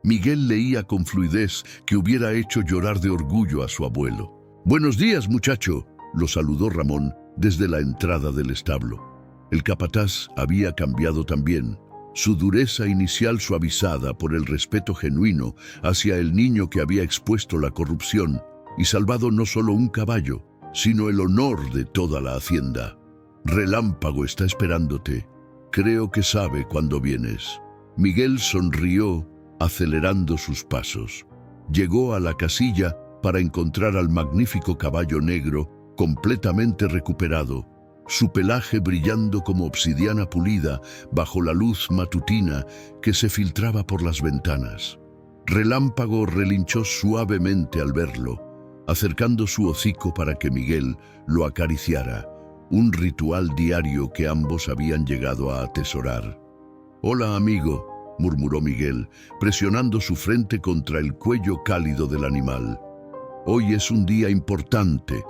Miguel leía con fluidez que hubiera hecho llorar de orgullo a su abuelo. «Buenos días, muchacho», lo saludó Ramón desde la entrada del establo. El capataz había cambiado también, su dureza inicial suavizada por el respeto genuino hacia el niño que había expuesto la corrupción y salvado no solo un caballo, sino el honor de toda la hacienda. «Relámpago está esperándote. Creo que sabe cuándo vienes». Miguel sonrió, acelerando sus pasos. Llegó a la casilla para encontrar al magnífico caballo negro, completamente recuperado, su pelaje brillando como obsidiana pulida bajo la luz matutina que se filtraba por las ventanas. Relámpago relinchó suavemente al verlo, acercando su hocico para que Miguel lo acariciara. un ritual diario que ambos habían llegado a atesorar. «Hola, amigo», murmuró Miguel, presionando su frente contra el cuello cálido del animal. «Hoy es un día importante,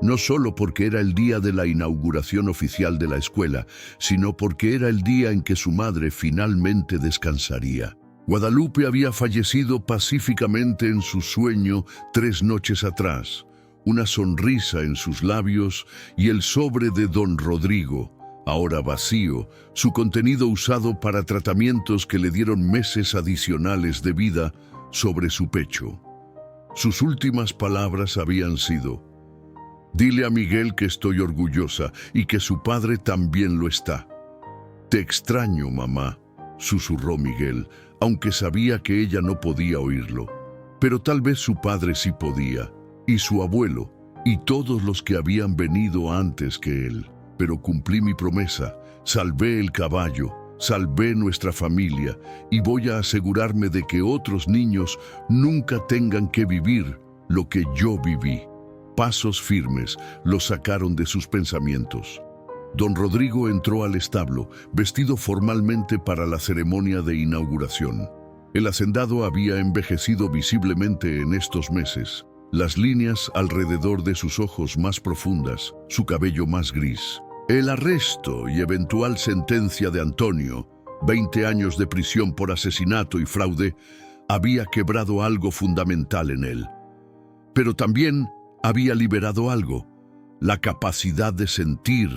no solo porque era el día de la inauguración oficial de la escuela, sino porque era el día en que su madre finalmente descansaría. Guadalupe había fallecido pacíficamente en su sueño 3 noches atrás, una sonrisa en sus labios y el sobre de don Rodrigo, ahora vacío, su contenido usado para tratamientos que le dieron meses adicionales de vida, sobre su pecho. Sus últimas palabras habían sido: «Dile a Miguel que estoy orgullosa y que su padre también lo está». «Te extraño, mamá», susurró Miguel, aunque sabía que ella no podía oírlo. Pero tal vez su padre sí podía, y su abuelo, y todos los que habían venido antes que él. Pero cumplí mi promesa, salvé el caballo, salvé nuestra familia, y voy a asegurarme de que otros niños nunca tengan que vivir lo que yo viví. Pasos firmes lo sacaron de sus pensamientos. Don Rodrigo entró al establo, vestido formalmente para la ceremonia de inauguración. El hacendado había envejecido visiblemente en estos meses. Las líneas alrededor de sus ojos más profundas, su cabello más gris. El arresto y eventual sentencia de Antonio, 20 años de prisión por asesinato y fraude, había quebrado algo fundamental en él. Pero también había liberado algo: la capacidad de sentir,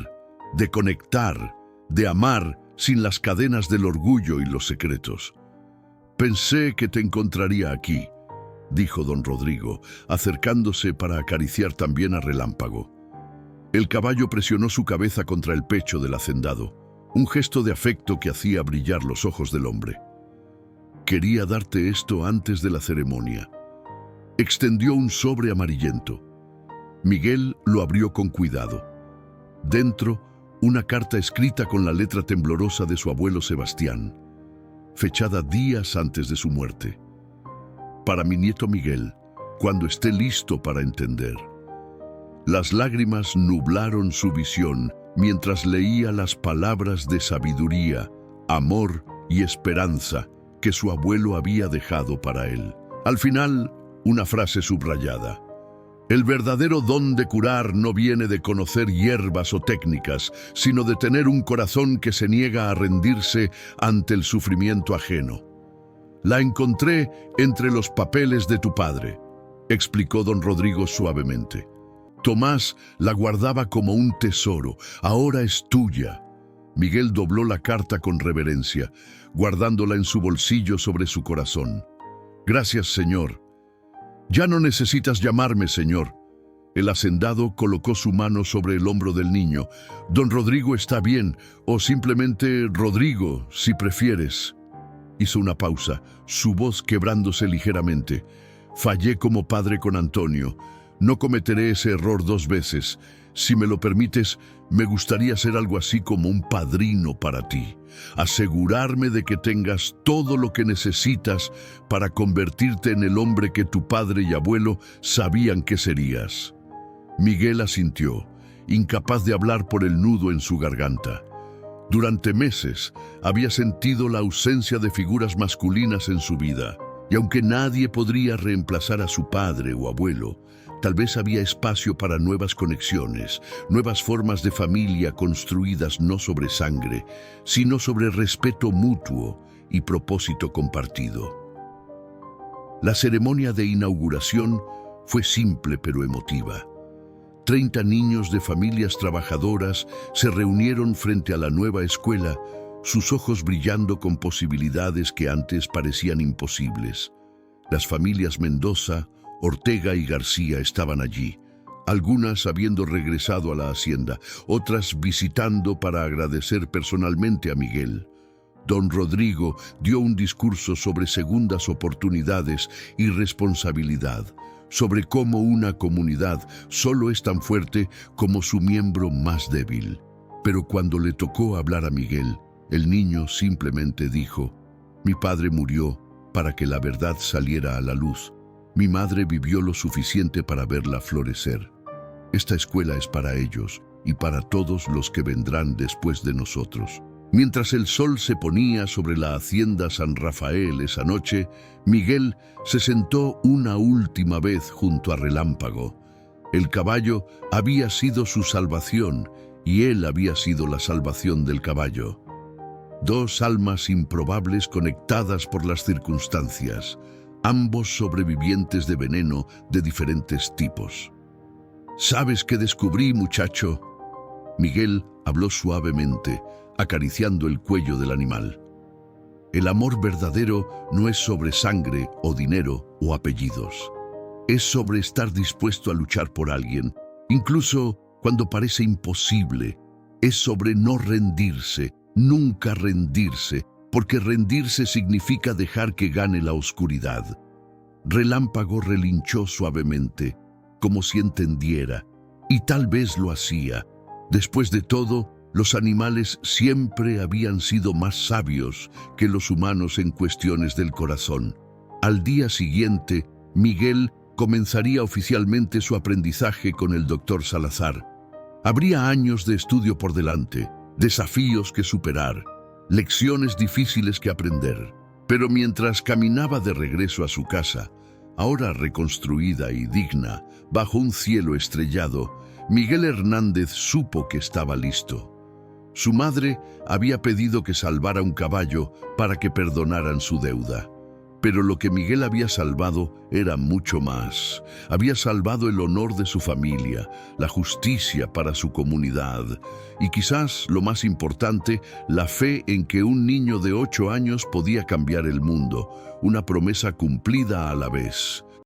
de conectar, de amar sin las cadenas del orgullo y los secretos. «Pensé que te encontraría aquí», dijo don Rodrigo, acercándose para acariciar también a Relámpago. El caballo presionó su cabeza contra el pecho del hacendado, un gesto de afecto que hacía brillar los ojos del hombre. «Quería darte esto antes de la ceremonia». Extendió un sobre amarillento. Miguel lo abrió con cuidado. Dentro, una carta escrita con la letra temblorosa de su abuelo Sebastián, fechada días antes de su muerte. «Para mi nieto Miguel, cuando esté listo para entender». Las lágrimas nublaron su visión mientras leía las palabras de sabiduría, amor y esperanza que su abuelo había dejado para él. Al final, una frase subrayada: «El verdadero don de curar no viene de conocer hierbas o técnicas, sino de tener un corazón que se niega a rendirse ante el sufrimiento ajeno». «La encontré entre los papeles de tu padre», explicó don Rodrigo suavemente. «Tomás la guardaba como un tesoro, ahora es tuya». Miguel dobló la carta con reverencia, guardándola en su bolsillo sobre su corazón. «Gracias, señor». «Ya no necesitas llamarme señor». El hacendado colocó su mano sobre el hombro del niño. «Don Rodrigo está bien, o simplemente Rodrigo, si prefieres». Hizo una pausa, su voz quebrándose ligeramente. «Fallé como padre con Antonio. No cometeré ese error 2 veces. Si me lo permites, me gustaría ser algo así como un padrino para ti. Asegurarme de que tengas todo lo que necesitas para convertirte en el hombre que tu padre y abuelo sabían que serías». Miguel asintió, incapaz de hablar por el nudo en su garganta. Durante meses había sentido la ausencia de figuras masculinas en su vida, y aunque nadie podría reemplazar a su padre o abuelo, tal vez había espacio para nuevas conexiones, nuevas formas de familia construidas no sobre sangre, sino sobre respeto mutuo y propósito compartido. La ceremonia de inauguración fue simple pero emotiva. 30 niños de familias trabajadoras se reunieron frente a la nueva escuela, sus ojos brillando con posibilidades que antes parecían imposibles. Las familias Mendoza, Ortega y García estaban allí, algunas habiendo regresado a la hacienda, otras visitando para agradecer personalmente a Miguel. Don Rodrigo dio un discurso sobre segundas oportunidades y responsabilidad, sobre cómo una comunidad solo es tan fuerte como su miembro más débil. Pero cuando le tocó hablar a Miguel, el niño simplemente dijo: «Mi padre murió para que la verdad saliera a la luz. Mi madre vivió lo suficiente para verla florecer. Esta escuela es para ellos, y para todos los que vendrán después de nosotros. Mientras el sol se ponía sobre la hacienda San Rafael esa noche, Miguel se sentó una última vez junto a Relámpago. El caballo había sido su salvación y él había sido la salvación del caballo. Dos almas improbables conectadas por las circunstancias, ambos sobrevivientes de veneno de diferentes tipos. ¿Sabes qué descubrí, muchacho? Miguel habló suavemente, acariciando el cuello del animal. El amor verdadero no es sobre sangre o dinero o apellidos. Es sobre estar dispuesto a luchar por alguien, incluso cuando parece imposible. Es sobre no rendirse, nunca rendirse, porque rendirse significa dejar que gane la oscuridad. Relámpago relinchó suavemente, como si entendiera, y tal vez lo hacía. Después de todo, los animales siempre habían sido más sabios que los humanos en cuestiones del corazón. Al día siguiente, Miguel comenzaría oficialmente su aprendizaje con el doctor Salazar. Habría años de estudio por delante, desafíos que superar, lecciones difíciles que aprender. Pero mientras caminaba de regreso a su casa, ahora reconstruida y digna, bajo un cielo estrellado, Miguel Hernández supo que estaba listo. Su madre había pedido que salvara un caballo para que perdonaran su deuda. Pero lo que Miguel había salvado era mucho más. Había salvado el honor de su familia, la justicia para su comunidad y quizás, lo más importante, la fe en que un niño de 8 años podía cambiar el mundo, una promesa cumplida a la vez.